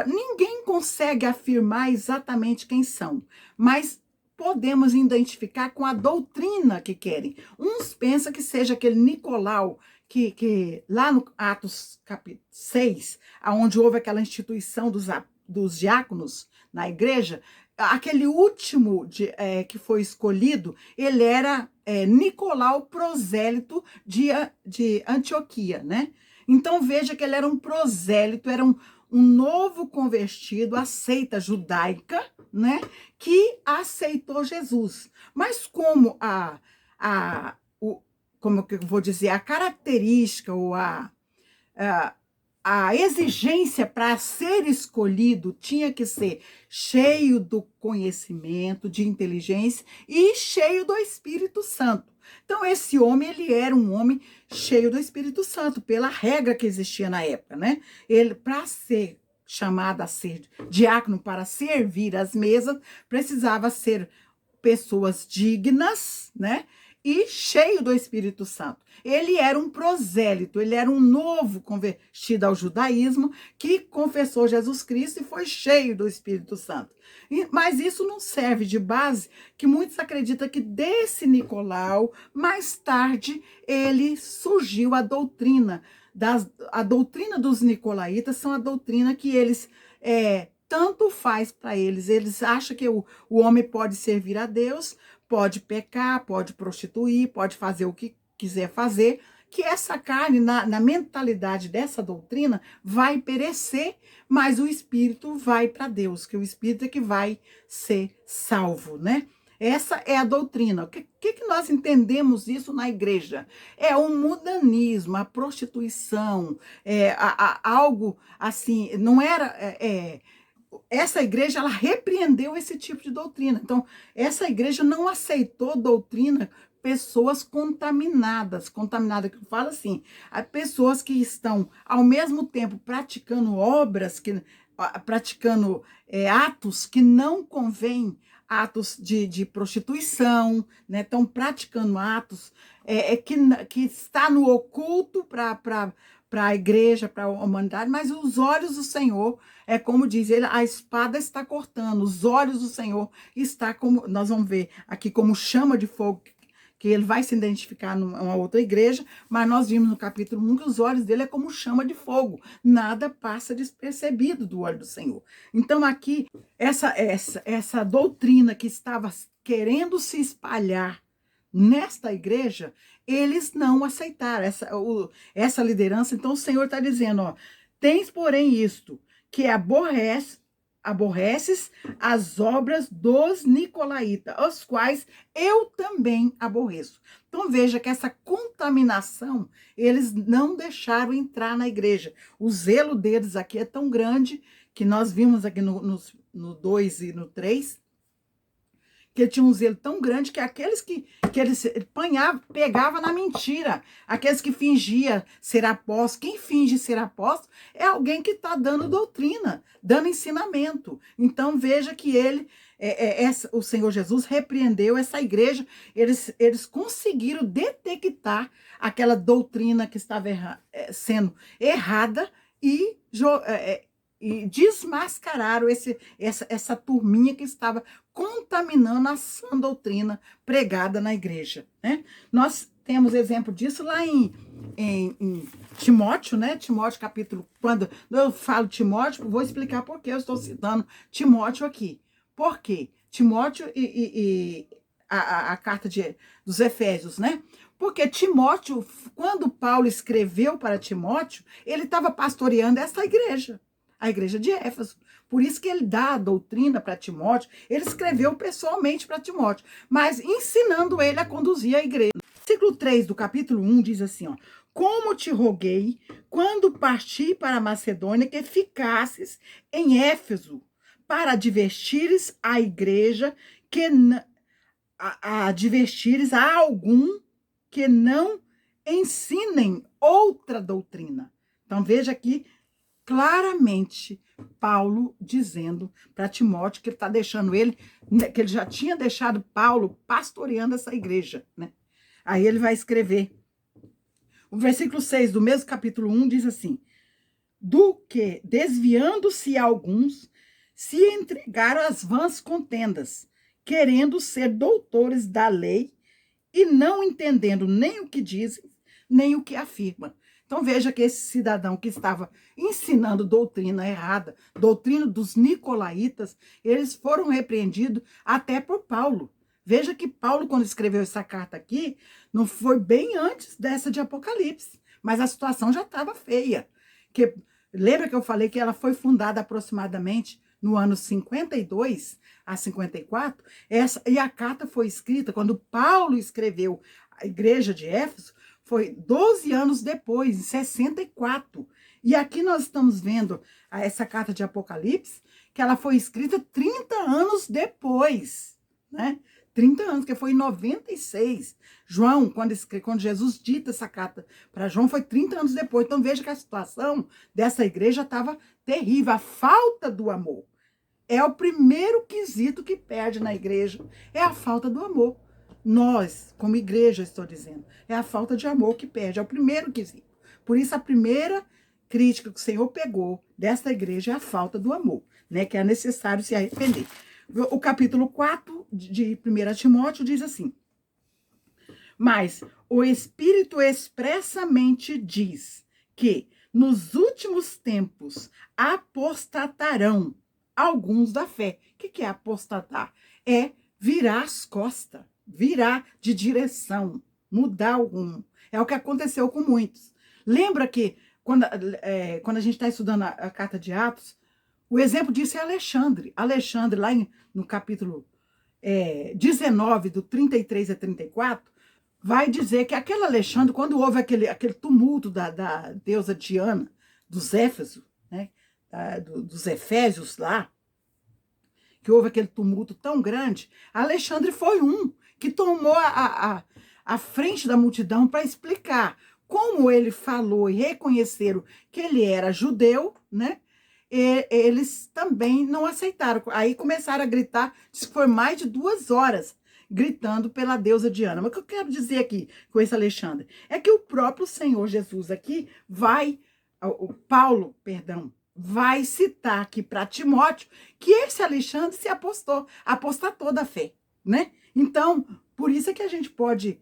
Ninguém consegue afirmar exatamente quem são, mas podemos identificar com a doutrina que querem. Uns pensam que seja aquele Nicolau, que lá no Atos capítulo 6, onde houve aquela instituição dos diáconos na igreja, aquele último que foi escolhido, ele era Nicolau prosélito de Antioquia, né? Então veja que ele era um prosélito, era um novo convertido à seita judaica, né? Que aceitou Jesus. Mas como como que eu vou dizer, a característica ou a exigência para ser escolhido tinha que ser cheio do conhecimento, de inteligência e cheio do Espírito Santo. Então, esse homem, ele era um homem cheio do Espírito Santo, pela regra que existia na época, né? Ele, para ser chamado a ser diácono, para servir as mesas, precisava ser pessoas dignas, né? E cheio do Espírito Santo. Ele era um prosélito, ele era um novo convertido ao judaísmo que confessou Jesus Cristo e foi cheio do Espírito Santo. Mas isso não serve de base, que muitos acreditam que desse Nicolau, mais tarde, ele surgiu a doutrina. A doutrina dos nicolaítas são a doutrina que eles tanto faz para eles. Eles acham que o homem pode servir a Deus, pode pecar, pode prostituir, pode fazer o que quiser fazer, que essa carne, na mentalidade dessa doutrina, vai perecer, mas o espírito vai para Deus, que o espírito é que vai ser salvo, né? Essa é a doutrina. O que nós entendemos isso na igreja? É o mundanismo, a prostituição, algo assim, não era... essa igreja, ela repreendeu esse tipo de doutrina. Então, essa igreja não aceitou doutrina pessoas contaminadas, que eu falo assim, há pessoas que estão ao mesmo tempo praticando obras, praticando atos que não convêm, atos de prostituição, né? Estão praticando atos que está no oculto para a igreja, para a humanidade, mas os olhos do Senhor, como diz ele, a espada está cortando, os olhos do Senhor está como, nós vamos ver aqui como chama de fogo, que ele vai se identificar numa outra igreja, mas nós vimos no capítulo 1 que os olhos dele é como chama de fogo, nada passa despercebido do olho do Senhor. Então aqui, essa doutrina que estava querendo se espalhar nesta igreja, eles não aceitaram essa liderança. Então o Senhor está dizendo, ó, tens porém isto, que aborreces as obras dos nicolaítas, os quais eu também aborreço. Então veja que essa contaminação, eles não deixaram entrar na igreja. O zelo deles aqui é tão grande, que nós vimos aqui no 2 e no 3, que tinha um zelo tão grande que aqueles que eles pegava na mentira, aqueles que fingia ser apóstolo, quem finge ser apóstolo é alguém que está dando doutrina, dando ensinamento. Então veja que o Senhor Jesus repreendeu essa igreja, eles conseguiram detectar aquela doutrina que estava sendo errada e desmascararam essa turminha que estava contaminando a sã doutrina pregada na igreja, né? Nós temos exemplo disso lá em Timóteo, né? Timóteo capítulo, quando eu falo Timóteo, vou explicar por que eu estou citando Timóteo aqui. Por quê? Timóteo e a carta dos Efésios, né? Porque Timóteo, quando Paulo escreveu para Timóteo, ele estava pastoreando essa igreja, a igreja de Éfeso. Por isso que ele dá a doutrina para Timóteo, ele escreveu pessoalmente para Timóteo, mas ensinando ele a conduzir a igreja. Versículo 3 do capítulo 1 diz assim, ó: como te roguei, quando parti para a Macedônia, que ficasses em Éfeso, para advertires a igreja, advertires a algum que não ensinem outra doutrina. Então veja aqui, claramente, Paulo dizendo para Timóteo que ele está deixando ele, que ele já tinha deixado Paulo pastoreando essa igreja, né? Aí ele vai escrever. O versículo 6 do mesmo capítulo 1 diz assim: do que, desviando-se alguns, se entregaram às vãs contendas, querendo ser doutores da lei e não entendendo nem o que dizem, nem o que afirmam. Então veja que esse cidadão que estava ensinando doutrina errada, doutrina dos nicolaítas, eles foram repreendidos até por Paulo. Veja que Paulo, quando escreveu essa carta aqui, não foi bem antes dessa de Apocalipse, mas a situação já estava feia. Lembra que eu falei que ela foi fundada aproximadamente no ano 52 a 54? E a carta foi escrita quando Paulo escreveu a igreja de Éfeso, foi 12 anos depois, em 64. E aqui nós estamos vendo essa carta de Apocalipse, que ela foi escrita 30 anos depois, né? 30 anos, que foi em 96. João, quando Jesus dita essa carta para João, foi 30 anos depois. Então veja que a situação dessa igreja estava terrível. A falta do amor é o primeiro quesito que perde na igreja, é a falta do amor. Nós, como igreja, estou dizendo, é a falta de amor que perde, é o primeiro quesito. Por isso, a primeira crítica que o Senhor pegou desta igreja é a falta do amor, né? Que é necessário se arrepender. O capítulo 4 de 1 Timóteo diz assim: mas o Espírito expressamente diz que nos últimos tempos apostatarão alguns da fé. O que é apostatar? É virar as costas, virar de direção, mudar o rumo. É o que aconteceu com muitos. Lembra que quando a gente está estudando a carta de Atos, o exemplo disso é Alexandre. Alexandre, lá no capítulo 19, do 33 a 34, vai dizer que aquele Alexandre, quando houve aquele tumulto da deusa Diana, dos Éfesos, né, dos Efésios lá, que houve aquele tumulto tão grande, Alexandre foi um que tomou à frente da multidão para explicar como ele falou e reconheceram que ele era judeu, né? E eles também não aceitaram. Aí começaram a gritar, diz que foi mais de 2 horas gritando pela deusa Diana. Mas o que eu quero dizer aqui com esse Alexandre é que o próprio Senhor Jesus aqui o Paulo, perdão, vai citar aqui para Timóteo que esse Alexandre se apostatou da fé, né? Então, por isso é que a gente pode,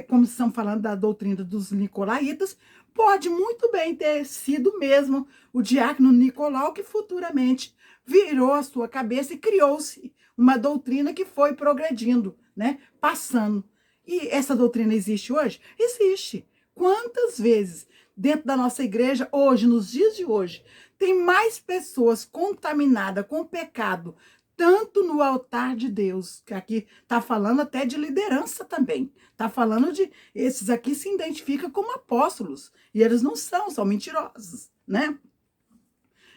como estamos falando da doutrina dos nicolaítas, pode muito bem ter sido mesmo o diácono Nicolau que futuramente virou a sua cabeça e criou-se uma doutrina que foi progredindo, né? Passando. E essa doutrina existe hoje? Existe. Quantas vezes dentro da nossa igreja, hoje, nos dias de hoje, tem mais pessoas contaminadas com pecado, tanto no altar de Deus, que aqui está falando até de liderança também. Está falando de, esses aqui se identificam como apóstolos, e eles não são mentirosos, né?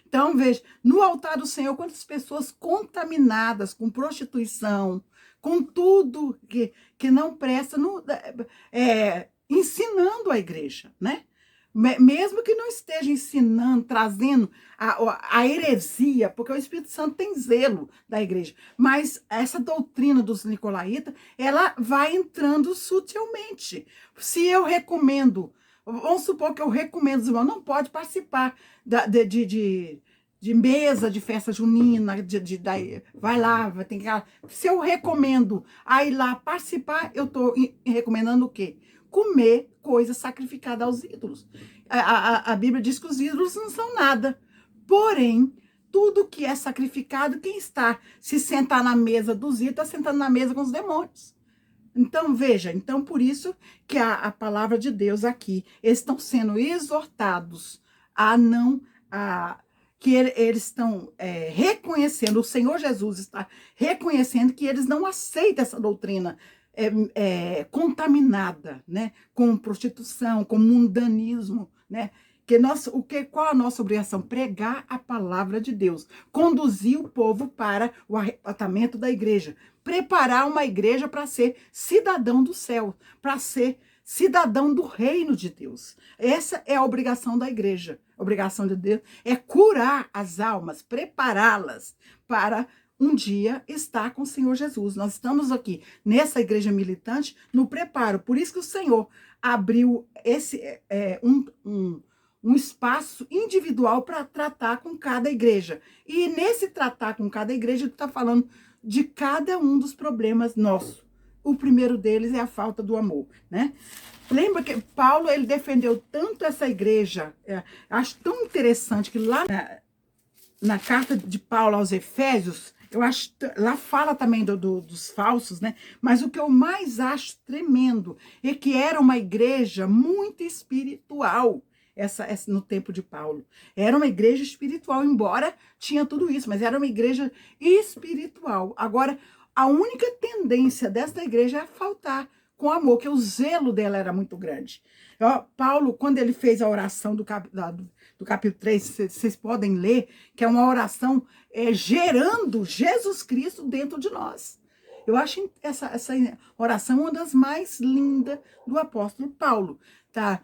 Então, veja, no altar do Senhor, quantas pessoas contaminadas com prostituição, com tudo que não presta, ensinando a igreja, né? Mesmo que não esteja ensinando, trazendo a heresia, porque o Espírito Santo tem zelo da igreja, mas essa doutrina dos nicolaítas, ela vai entrando sutilmente. Se eu recomendo, vamos supor que eu recomendo, os irmãos, não pode participar de mesa de festa junina, vai lá, tem que. Se eu recomendo a ir lá participar, eu estou recomendando o quê? Comer coisa sacrificada aos ídolos. A Bíblia diz que os ídolos não são nada. Porém, tudo que é sacrificado, quem está se sentar na mesa dos ídolos, está sentando na mesa com os demônios. Então, veja, então por isso que a palavra de Deus aqui, eles estão sendo exortados a não... que eles estão reconhecendo, o Senhor Jesus está reconhecendo que eles não aceitam essa doutrina contaminada, né, com prostituição, com mundanismo, né? Qual a nossa obrigação? Pregar a palavra de Deus, conduzir o povo para o arrebatamento da igreja, preparar uma igreja para ser cidadão do céu, para ser cidadão do reino de Deus. Essa é a obrigação da igreja. A obrigação de Deus é curar as almas, prepará-las para um dia estar com o Senhor Jesus. Nós estamos aqui nessa igreja militante no preparo. Por isso que o Senhor abriu um espaço individual para tratar com cada igreja. E nesse tratar com cada igreja, ele está falando de cada um dos problemas nossos. O primeiro deles é a falta do amor, né? Lembra que Paulo, ele defendeu tanto essa igreja, acho tão interessante que lá na carta de Paulo aos Efésios, eu acho, lá fala também dos falsos, né? Mas o que eu mais acho tremendo é que era uma igreja muito espiritual, essa no tempo de Paulo. Era uma igreja espiritual, embora tinha tudo isso, mas era uma igreja espiritual. Agora, a única tendência desta igreja é faltar com amor, que o zelo dela era muito grande. Paulo, quando ele fez a oração do capítulo 3, vocês podem ler, que é uma oração gerando Jesus Cristo dentro de nós. Eu acho essa oração uma das mais lindas do apóstolo Paulo. Tá?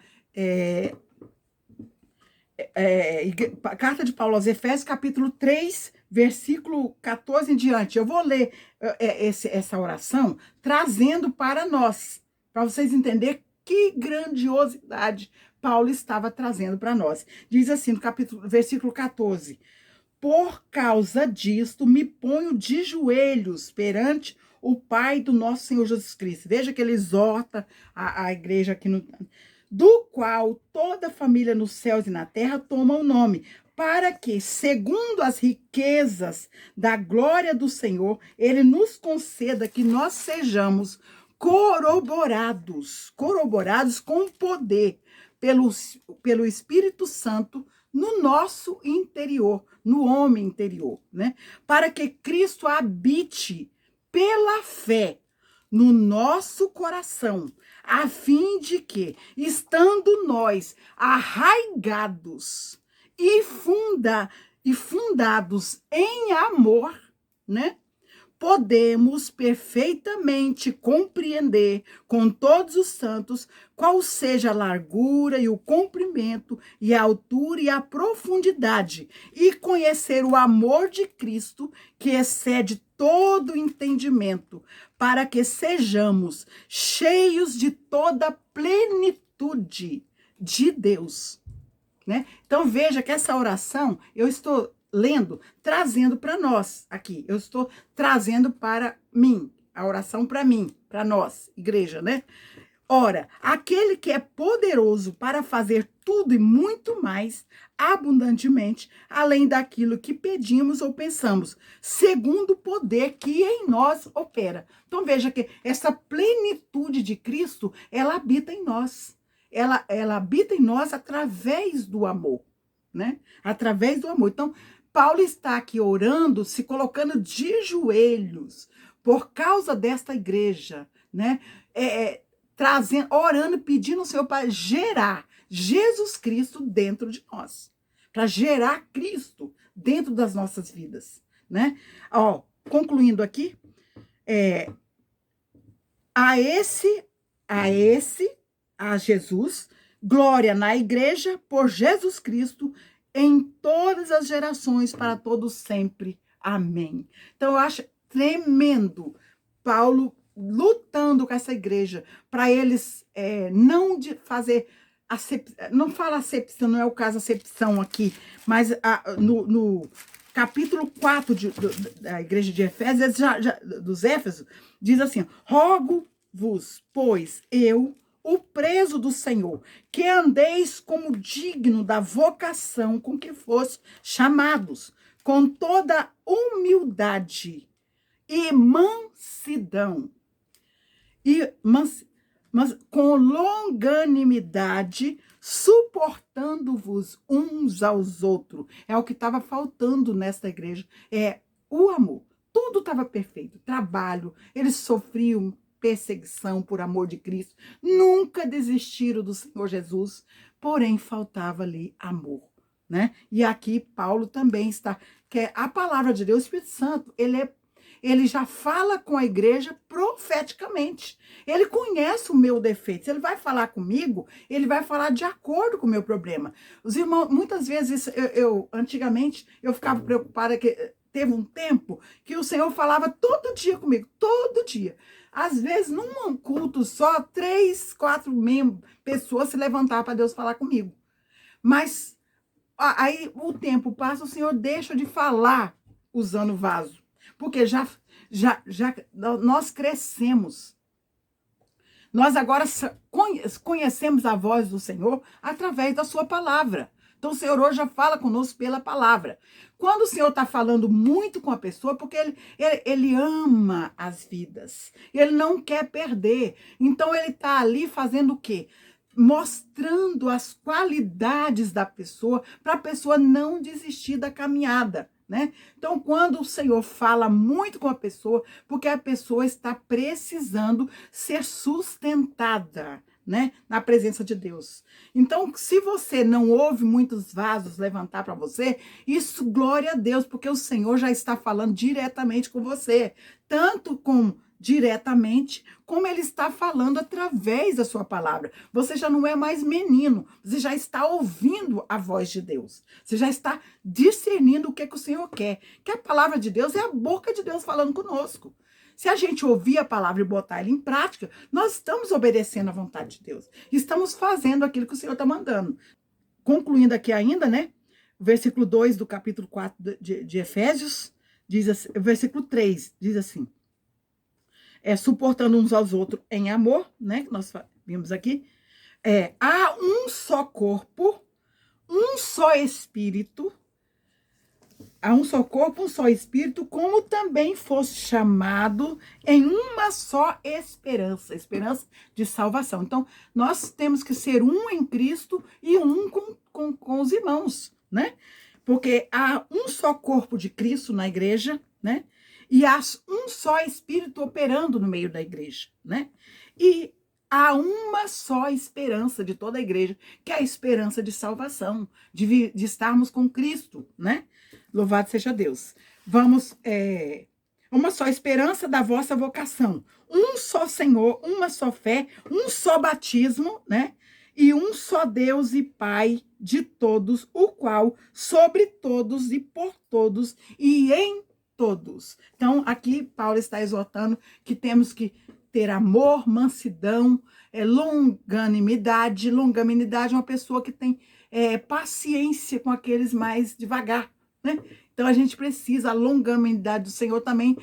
Carta de Paulo aos Efésios, capítulo 3, versículo 14 em diante. Eu vou ler essa oração trazendo para nós, para vocês entenderem que grandiosidade Paulo estava trazendo para nós. Diz assim, no versículo 14: por causa disto, me ponho de joelhos perante o Pai do nosso Senhor Jesus Cristo. Veja que ele exorta a igreja aqui do qual toda família nos céus e na terra toma o nome, para que, segundo as riquezas da glória do Senhor, ele nos conceda que nós sejamos corroborados com poder pelo Espírito Santo no nosso interior, no homem interior, né? Para que Cristo habite pela fé no nosso coração, a fim de que, estando nós arraigados e fundados em amor, né? podemos perfeitamente compreender com todos os santos qual seja a largura e o comprimento e a altura e a profundidade, e conhecer o amor de Cristo que excede todo entendimento, para que sejamos cheios de toda plenitude de Deus, né? Então veja que essa oração eu estou lendo, trazendo para nós aqui. Eu estou trazendo para mim, a oração para mim, para nós, igreja, né? Ora, aquele que é poderoso para fazer tudo e muito mais abundantemente, além daquilo que pedimos ou pensamos, segundo o poder que em nós opera. Então veja que essa plenitude de Cristo, ela habita em nós. Ela habita em nós através do amor, né? Através do amor. Então, Paulo está aqui orando, se colocando de joelhos por causa desta igreja, né? Trazendo, orando, pedindo ao Senhor para gerar Jesus Cristo dentro de nós, para gerar Cristo dentro das nossas vidas, né? Ó, concluindo aqui, a Jesus, glória na igreja por Jesus Cristo em todas as gerações, para todos sempre. Amém. Então, eu acho tremendo Paulo lutando com essa igreja, para eles não fazer não fala acepção, não é o caso acepção aqui, mas no capítulo 4 da igreja de Efésios, dos Éfesos, diz assim: rogo-vos, pois eu, o preso do Senhor, que andeis como digno da vocação com que fosse chamados, com toda humildade e mansidão, mas com longanimidade, suportando-vos uns aos outros. É o que estava faltando nesta igreja, o amor. Tudo estava perfeito, trabalho, eles sofriam perseguição por amor de Cristo, nunca desistiram do Senhor Jesus, porém faltava ali amor, né? E aqui Paulo também está, que a palavra de Deus, o Espírito Santo, ele já fala com a igreja profeticamente. Ele conhece o meu defeito. Se ele vai falar comigo, ele vai falar de acordo com o meu problema. Os irmãos, muitas vezes, antigamente, eu ficava preocupada que teve um tempo que o Senhor falava todo dia comigo, todo dia. Às vezes, num culto só, 3, 4 pessoas se levantavam para Deus falar comigo. Mas aí o tempo passa, o Senhor deixa de falar usando o vaso. Porque já nós crescemos. Nós agora conhecemos a voz do Senhor através da sua palavra. Então o Senhor hoje já fala conosco pela palavra. Quando o Senhor está falando muito com a pessoa, porque ele ama as vidas. Ele não quer perder. Então ele está ali fazendo o quê? Mostrando as qualidades da pessoa, para a pessoa não desistir da caminhada, né? Então, quando o Senhor fala muito com a pessoa, porque a pessoa está precisando ser sustentada, né, na presença de Deus. Então, se você não ouve muitos vasos levantar para você, isso, glória a Deus, porque o Senhor já está falando diretamente com você, tanto diretamente, como ele está falando através da sua palavra. Você já não é mais menino, você já está ouvindo a voz de Deus. Você já está discernindo o que o Senhor quer. Que a palavra de Deus é a boca de Deus falando conosco. Se a gente ouvir a palavra e botar ela em prática, nós estamos obedecendo à vontade de Deus. Estamos fazendo aquilo que o Senhor está mandando. Concluindo aqui ainda, né? O versículo 2 do capítulo 4 de Efésios, diz assim, o versículo 3 diz assim: suportando uns aos outros em amor, né? Que nós vimos aqui. Há um só corpo, um só espírito. Há um só corpo, um só espírito, como também fosse chamado em uma só esperança, esperança de salvação. Então, nós temos que ser um em Cristo e um com os irmãos, né? Porque há um só corpo de Cristo na igreja, né? E há um só espírito operando no meio da igreja, né? E há uma só esperança de toda a igreja, que é a esperança de salvação, de estarmos com Cristo, né? Louvado seja Deus. Vamos uma só esperança da vossa vocação, um só Senhor, uma só fé, um só batismo, né? E um só Deus e Pai de todos, o qual sobre todos e por todos e em todos. Então, aqui Paulo está exortando que temos que ter amor, mansidão, longanimidade. Longanimidade é uma pessoa que tem paciência com aqueles mais devagar, né? Então, a gente precisa, a longanimidade do Senhor também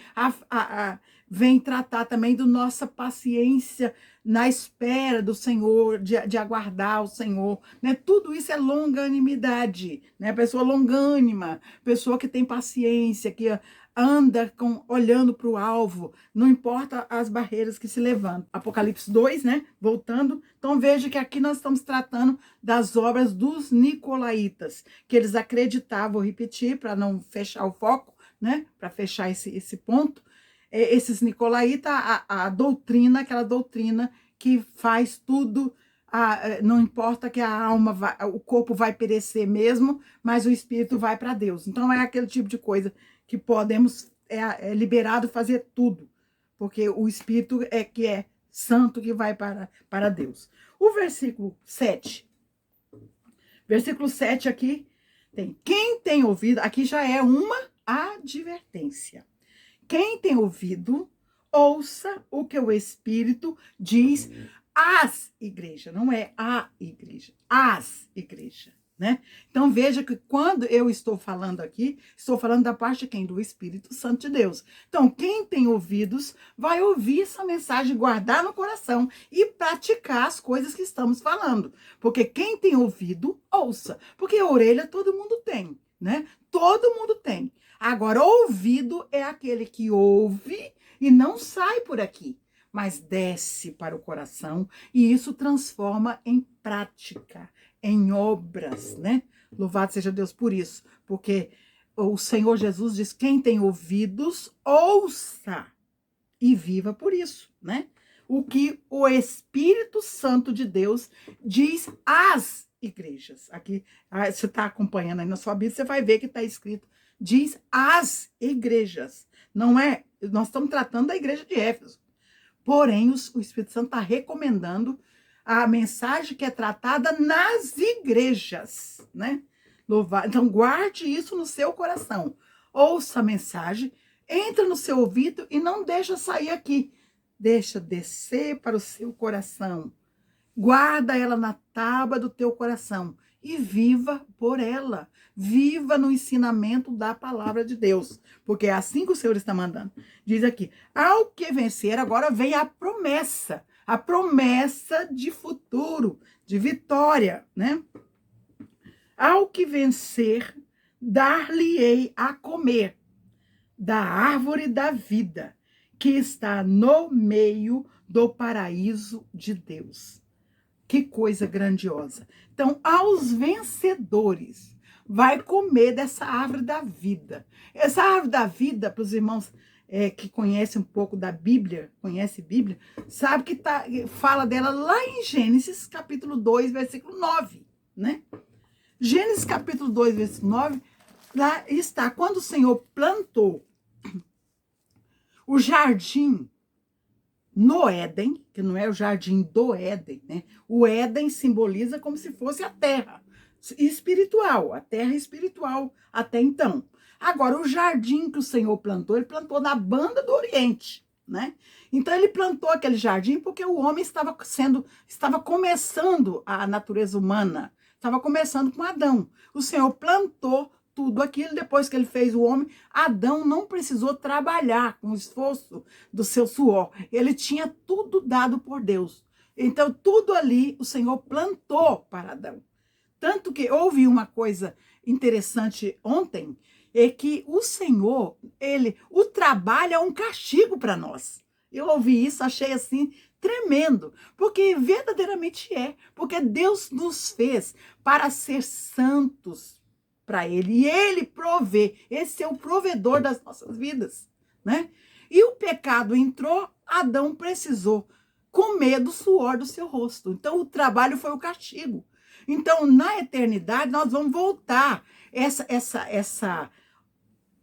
vem tratar também da nossa paciência na espera do Senhor, de aguardar o Senhor, né? Tudo isso é longanimidade, né? Pessoa longânima, pessoa que tem paciência, que anda olhando para o alvo, não importa as barreiras que se levantam. Apocalipse 2, né? Voltando, então veja que aqui nós estamos tratando das obras dos nicolaítas, que eles acreditavam, vou repetir para não fechar o foco, né? Para fechar esse ponto, esses nicolaítas, a doutrina, aquela doutrina que faz tudo, não importa que a alma, o corpo vai perecer mesmo, mas o espírito vai para Deus. Então é aquele tipo de coisa que podemos, liberado fazer tudo, porque o espírito que é santo, que vai para Deus. O versículo 7 aqui tem, quem tem ouvido, aqui já é uma advertência. Quem tem ouvido, ouça o que o Espírito diz às igrejas, não é a igreja, às igrejas, né? Então veja que quando eu estou falando aqui, estou falando da parte de quem? Do Espírito Santo de Deus. Então quem tem ouvidos vai ouvir essa mensagem, guardar no coração e praticar as coisas que estamos falando. Porque quem tem ouvido, ouça. Porque a orelha todo mundo tem, né? Todo mundo tem. Agora, ouvido é aquele que ouve e não sai por aqui, mas desce para o coração e isso transforma em prática, em obras, né? Louvado seja Deus por isso, porque o Senhor Jesus diz, quem tem ouvidos, ouça e viva por isso, né? O que o Espírito Santo de Deus diz às igrejas. Aqui, você está acompanhando aí na sua Bíblia, você vai ver que está escrito, diz às igrejas. Não é, nós estamos tratando da igreja de Éfeso. Porém, o Espírito Santo está recomendando a mensagem que é tratada nas igrejas, né? Então, guarde isso no seu coração. Ouça a mensagem, entra no seu ouvido e não deixa sair aqui. Deixa descer para o seu coração. Guarda ela na tábua do teu coração e viva por ela. Viva no ensinamento da palavra de Deus, porque é assim que o Senhor está mandando. Diz aqui, ao que vencer, agora vem a promessa de futuro, de vitória, né? Ao que vencer, dar-lhe-ei a comer da árvore da vida, que está no meio do paraíso de Deus. Que coisa grandiosa. Então, aos vencedores, vai comer dessa árvore da vida. Essa árvore da vida, para os irmãos que conhecem um pouco da Bíblia, conhece Bíblia, sabe que fala dela lá em Gênesis, capítulo 2, versículo 9, né? Gênesis, capítulo 2, versículo 9, lá está, quando o Senhor plantou o jardim no Éden, que não é o jardim do Éden, né? O Éden simboliza como se fosse a terra espiritual, a terra espiritual até então. Agora, o jardim que o Senhor plantou, ele plantou na banda do Oriente, né? Então, ele plantou aquele jardim porque o homem estava começando a natureza humana, estava começando com Adão. O Senhor plantou tudo aquilo, depois que ele fez o homem, Adão não precisou trabalhar com o esforço do seu suor. Ele tinha tudo dado por Deus. Então, tudo ali o Senhor plantou para Adão. Tanto que houve uma coisa interessante ontem, é que o Senhor, o trabalho é um castigo para nós. Eu ouvi isso, achei assim tremendo, porque verdadeiramente é, porque Deus nos fez para ser santos para ele, e ele provê, esse é o provedor das nossas vidas, né? E o pecado entrou, Adão precisou comer do suor do seu rosto, então o trabalho foi o castigo. Então, na eternidade, nós vamos voltar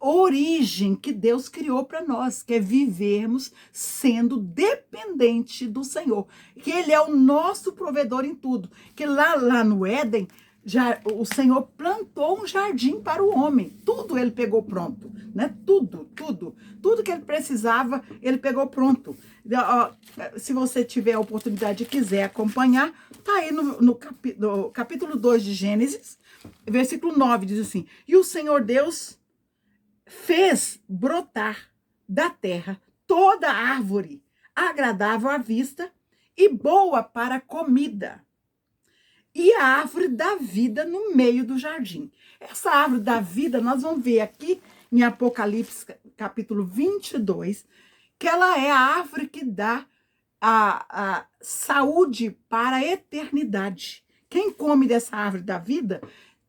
origem que Deus criou para nós, que é vivermos sendo dependente do Senhor, que Ele é o nosso provedor em tudo, que lá no Éden, já o Senhor plantou um jardim para o homem, tudo Ele pegou pronto, né? Tudo que Ele precisava, Ele pegou pronto. Se você tiver a oportunidade e quiser acompanhar, tá aí no capítulo 2 de Gênesis, versículo 9, diz assim: e o Senhor Deus fez brotar da terra toda árvore agradável à vista e boa para a comida, e a árvore da vida no meio do jardim. Essa árvore da vida, nós vamos ver aqui em Apocalipse, capítulo 22, que ela é a árvore que dá a saúde para a eternidade. Quem come dessa árvore da vida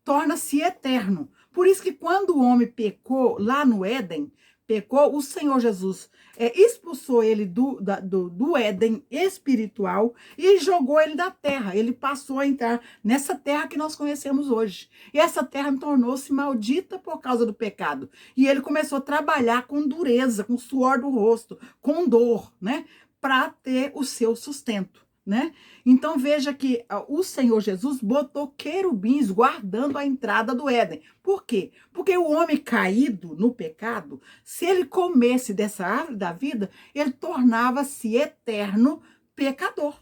torna-se eterno. Por isso que quando o homem pecou lá no Éden, pecou, o Senhor Jesus expulsou ele do Éden espiritual e jogou ele da terra. Ele passou a entrar nessa terra que nós conhecemos hoje. E essa terra tornou-se maldita por causa do pecado. E ele começou a trabalhar com dureza, com suor do rosto, com dor, né? Para ter o seu sustento, né? Então veja que o Senhor Jesus botou querubins guardando a entrada do Éden. Por quê? Porque o homem caído no pecado, se ele comesse dessa árvore da vida, ele tornava-se eterno pecador.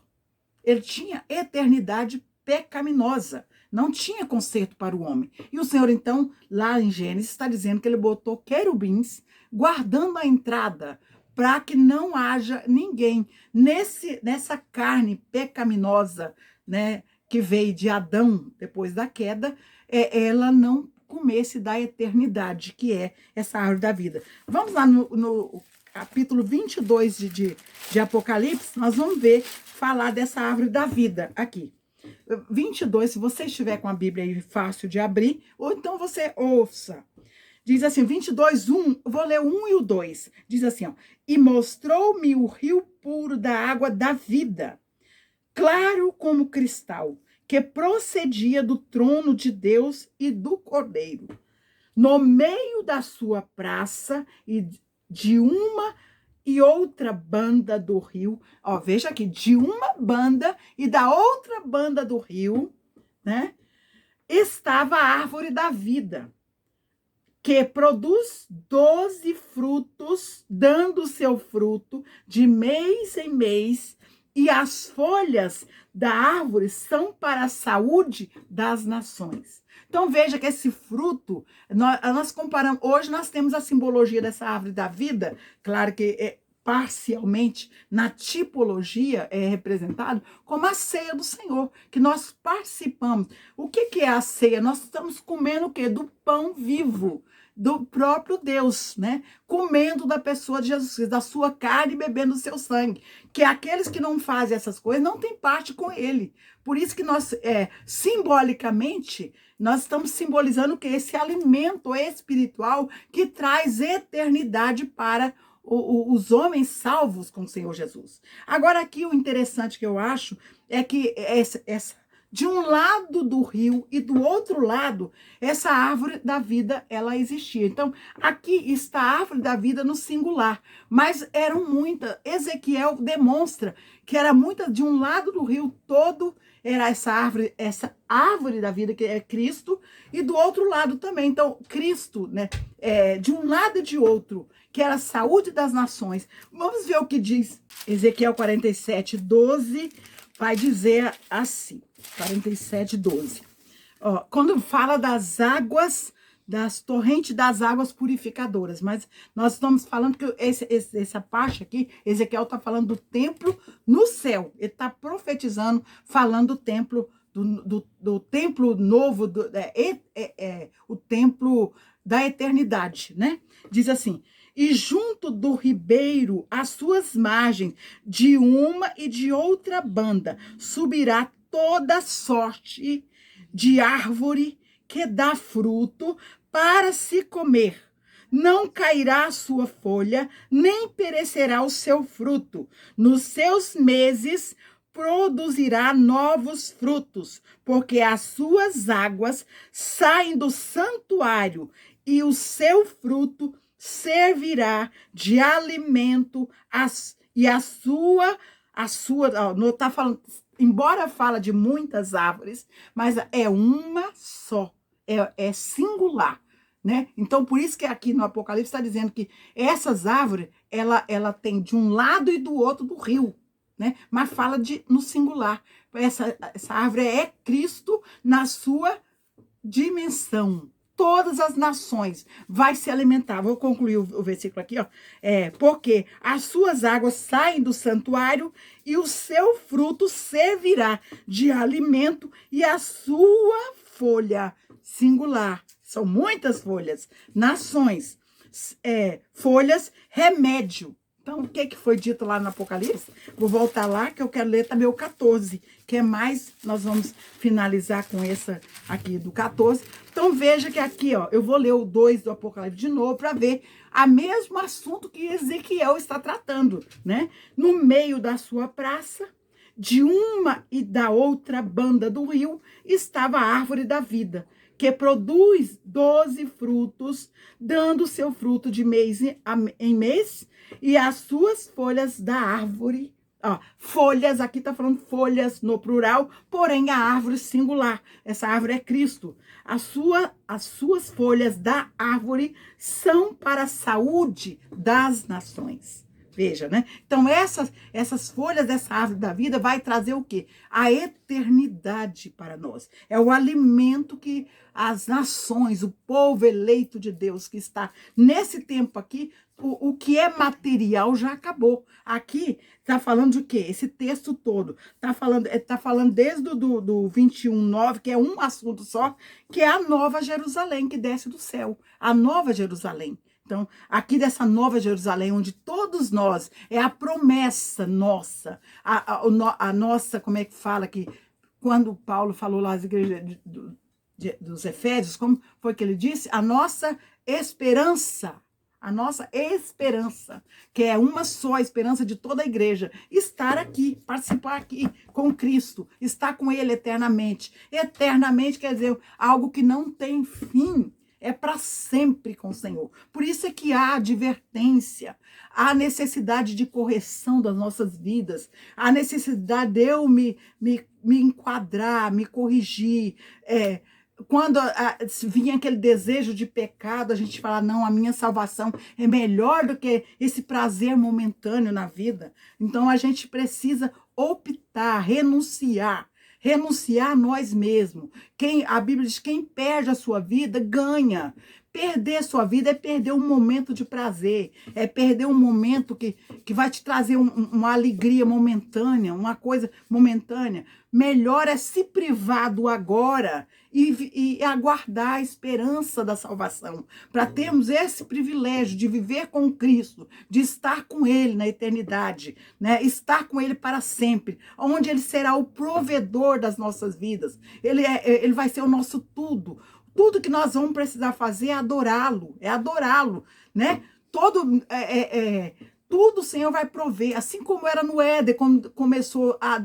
Ele tinha eternidade pecaminosa. Não tinha conserto para o homem. E o Senhor, então, lá em Gênesis, está dizendo que ele botou querubins guardando a entrada para que não haja ninguém nessa carne pecaminosa, né, que veio de Adão depois da queda, ela não comesse da eternidade, que é essa árvore da vida. Vamos lá no capítulo 22 de Apocalipse, nós vamos ver, falar dessa árvore da vida aqui. 22, se você estiver com a Bíblia aí fácil de abrir, ou então você ouça. Diz assim, 22, 1, vou ler o 1 e o 2. Diz assim, ó: e mostrou-me o rio puro da água da vida, claro como cristal, que procedia do trono de Deus e do Cordeiro. No meio da sua praça e de uma e outra banda do rio, ó, veja aqui, de uma banda e da outra banda do rio, né, estava a árvore da vida, que produz 12 frutos, dando seu fruto de mês em mês, e as folhas da árvore são para a saúde das nações. Então veja que esse fruto, nós comparamos, hoje nós temos a simbologia dessa árvore da vida, claro que parcialmente, na tipologia é representado como a ceia do Senhor, que nós participamos. O que é a ceia? Nós estamos comendo o quê? Do pão vivo, do próprio Deus, né? Comendo da pessoa de Jesus Cristo, da sua carne e bebendo do seu sangue. Que aqueles que não fazem essas coisas não têm parte com ele. Por isso que nós, simbolicamente, nós estamos simbolizando que esse alimento espiritual que traz eternidade para os homens salvos com o Senhor Jesus. Agora aqui o interessante que eu acho é que de um lado do rio e do outro lado, essa árvore da vida, ela existia. Então, aqui está a árvore da vida no singular, mas eram muitas. Ezequiel demonstra que era muita, de um lado do rio todo, era essa árvore da vida, que é Cristo, e do outro lado também. Então, Cristo, né, de um lado e de outro, que era a saúde das nações. Vamos ver o que diz Ezequiel 47, 12, vai dizer assim, 47, 12. Ó, quando fala das águas, das torrentes das águas purificadoras, mas nós estamos falando que essa parte aqui, Ezequiel está falando do templo no céu, ele está profetizando, falando do templo, do templo novo, o templo da eternidade, né? Diz assim: e junto do ribeiro, às suas margens, de uma e de outra banda, subirá toda sorte de árvore que dá fruto para se comer. Não cairá a sua folha, nem perecerá o seu fruto. Nos seus meses produzirá novos frutos, porque as suas águas saem do santuário e o seu fruto servirá de alimento e não tá falando, embora fala de muitas árvores, mas é uma só, é singular, né? Então, por isso que aqui no Apocalipse está dizendo que essas árvores, ela tem de um lado e do outro do rio, né? Mas fala no singular. Essa árvore é Cristo na sua dimensão. Todas as nações vai se alimentar. Vou concluir o versículo aqui, ó. Porque as suas águas saem do santuário e o seu fruto servirá de alimento e a sua folha singular. São muitas folhas. Nações. Folhas, remédio. Então, o que foi dito lá no Apocalipse? Vou voltar lá, que eu quero ler também o 14, que é mais, nós vamos finalizar com essa aqui do 14. Então, veja que aqui, ó, eu vou ler o 2 do Apocalipse de novo, para ver o mesmo assunto que Ezequiel está tratando, né? No meio da sua praça, de uma e da outra banda do rio, estava a árvore da vida, que produz 12 frutos, dando seu fruto de mês em mês, e as suas folhas da árvore, folhas, aqui está falando folhas no plural, porém a árvore singular, essa árvore é Cristo. As suas folhas da árvore são para a saúde das nações. Veja, né? Então, essas folhas dessa árvore da vida vai trazer o quê? A eternidade para nós. É o alimento que as nações, o povo eleito de Deus que está nesse tempo aqui, o que é material já acabou. Aqui está falando de quê? Esse texto todo está falando desde do 21:9, que é um assunto só, que é a nova Jerusalém que desce do céu. A nova Jerusalém. Então, aqui dessa nova Jerusalém, onde todos nós, é a promessa nossa, a nossa, como é que fala aqui? Quando Paulo falou lá às igrejas dos Efésios, como foi que ele disse? A nossa esperança, que é uma só, a esperança de toda a igreja, estar aqui, participar aqui com Cristo, estar com Ele eternamente. Eternamente quer dizer algo que não tem fim. É para sempre com o Senhor. Por isso é que há advertência, há necessidade de correção das nossas vidas, há necessidade de eu me enquadrar, me corrigir. Quando vinha aquele desejo de pecado, a gente fala, não, a minha salvação é melhor do que esse prazer momentâneo na vida. Então, a gente precisa optar, renunciar a nós mesmos. A Bíblia diz, quem perde a sua vida, ganha. Perder a sua vida é perder um momento de prazer, é perder um momento que vai te trazer uma alegria momentânea, uma coisa momentânea. Melhor é se privar do agora e aguardar a esperança da salvação, para termos esse privilégio de viver com Cristo, de estar com Ele na eternidade, né? Estar com Ele para sempre, onde Ele será o provedor das nossas vidas. Ele vai ser o nosso tudo. Tudo que nós vamos precisar fazer é adorá-lo, né? Tudo o Senhor vai prover, assim como era no Éden, quando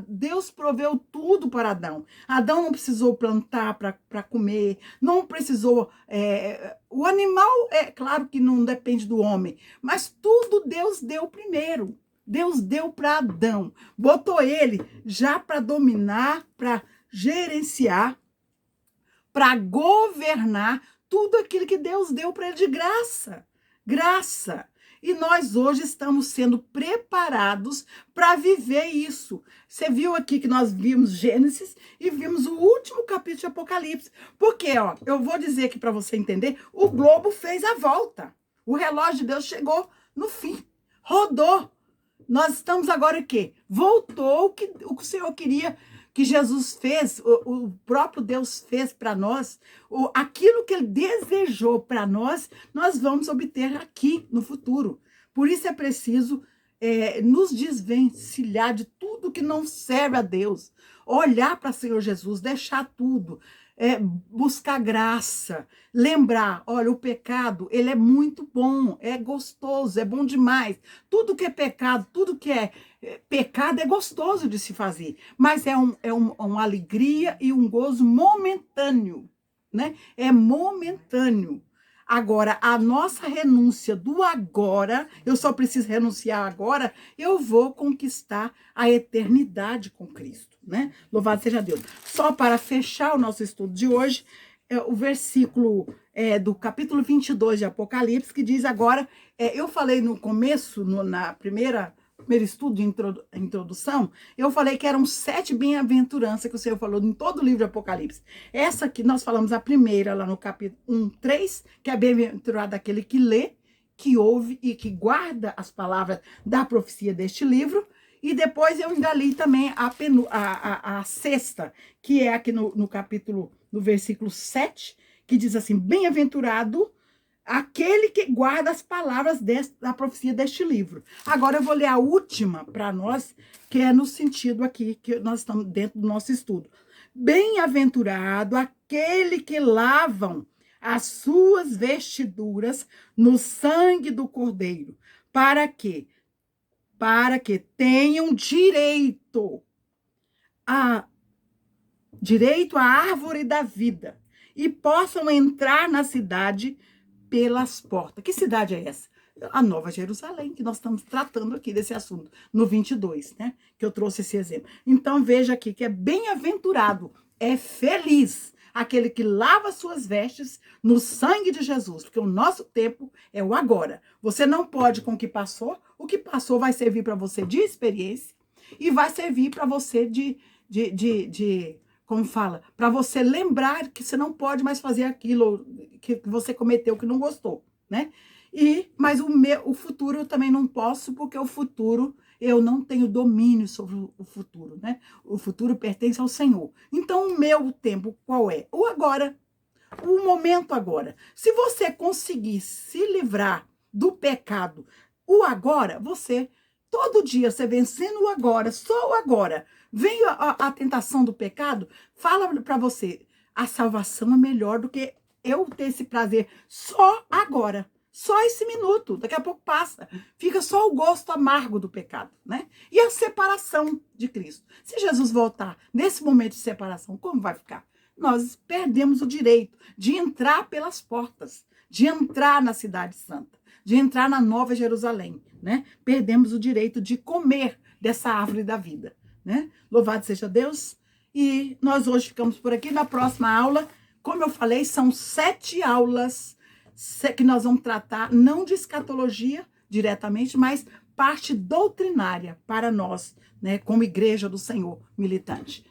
Deus proveu tudo para Adão. Adão não precisou plantar para comer, não precisou. O animal, é claro que não depende do homem, mas tudo Deus deu primeiro. Deus deu para Adão, botou ele já para dominar, para gerenciar, para governar tudo aquilo que Deus deu para ele de graça. Graça. E nós hoje estamos sendo preparados para viver isso. Você viu aqui que nós vimos Gênesis e vimos o último capítulo de Apocalipse. Porque, eu vou dizer aqui para você entender, o globo fez a volta. O relógio de Deus chegou no fim. Rodou. Nós estamos agora o quê? Voltou o que o Senhor queria, que Jesus fez, o próprio Deus fez para nós, aquilo que Ele desejou para nós vamos obter aqui no futuro. Por isso é preciso nos desvencilhar de tudo que não serve a Deus, olhar para o Senhor Jesus, deixar tudo, buscar graça, lembrar, olha, o pecado, ele é muito bom, é gostoso, é bom demais. Tudo que é pecado, tudo que é pecado é gostoso de se fazer, mas é uma alegria e um gozo momentâneo, né? É momentâneo. Agora, a nossa renúncia do agora, eu só preciso renunciar agora, eu vou conquistar a eternidade com Cristo, né? Louvado seja Deus. Só para fechar o nosso estudo de hoje, o versículo do capítulo 22 de Apocalipse, que diz agora, eu falei no começo, na primeiro estudo de introdução, eu falei que eram 7 bem-aventuranças que o Senhor falou em todo o livro de Apocalipse. Essa que nós falamos a primeira, lá no capítulo 1:3, que é bem-aventurado aquele que lê, que ouve e que guarda as palavras da profecia deste livro. E depois eu ainda li também a sexta, que é aqui no capítulo, no versículo 7, que diz assim, bem-aventurado aquele que guarda as palavras da profecia deste livro. Agora eu vou ler a última para nós, que é no sentido aqui, que nós estamos dentro do nosso estudo. Bem-aventurado aquele que lavam as suas vestiduras no sangue do Cordeiro, para que tenham direito à árvore da vida e possam entrar na cidade pelas portas. Que cidade é essa? A Nova Jerusalém, que nós estamos tratando aqui desse assunto, no 22, né? Que eu trouxe esse exemplo. Então, veja aqui que é bem-aventurado, é feliz aquele que lava suas vestes no sangue de Jesus, porque o nosso tempo é o agora. Você não pode com o que passou vai servir para você de experiência e vai servir para você como fala, para você lembrar que você não pode mais fazer aquilo que você cometeu, que não gostou, né? Mas o futuro eu também não posso, porque o futuro eu não tenho domínio sobre o futuro, né? O futuro pertence ao Senhor. Então, o meu tempo qual é? O agora, o momento agora. Se você conseguir se livrar do pecado, o agora, todo dia, você vencendo o agora, só o agora, vem a tentação do pecado, fala para você, a salvação é melhor do que eu ter esse prazer só agora. Só esse minuto, daqui a pouco passa. Fica só o gosto amargo do pecado, né? E a separação de Cristo. Se Jesus voltar nesse momento de separação, como vai ficar? Nós perdemos o direito de entrar pelas portas, de entrar na Cidade Santa, de entrar na Nova Jerusalém, né? Perdemos o direito de comer dessa árvore da vida, né? Louvado seja Deus. E nós hoje ficamos por aqui. Na próxima aula, como eu falei, são 7 aulas que nós vamos tratar, não de escatologia diretamente, mas parte doutrinária para nós, né, como igreja do Senhor militante.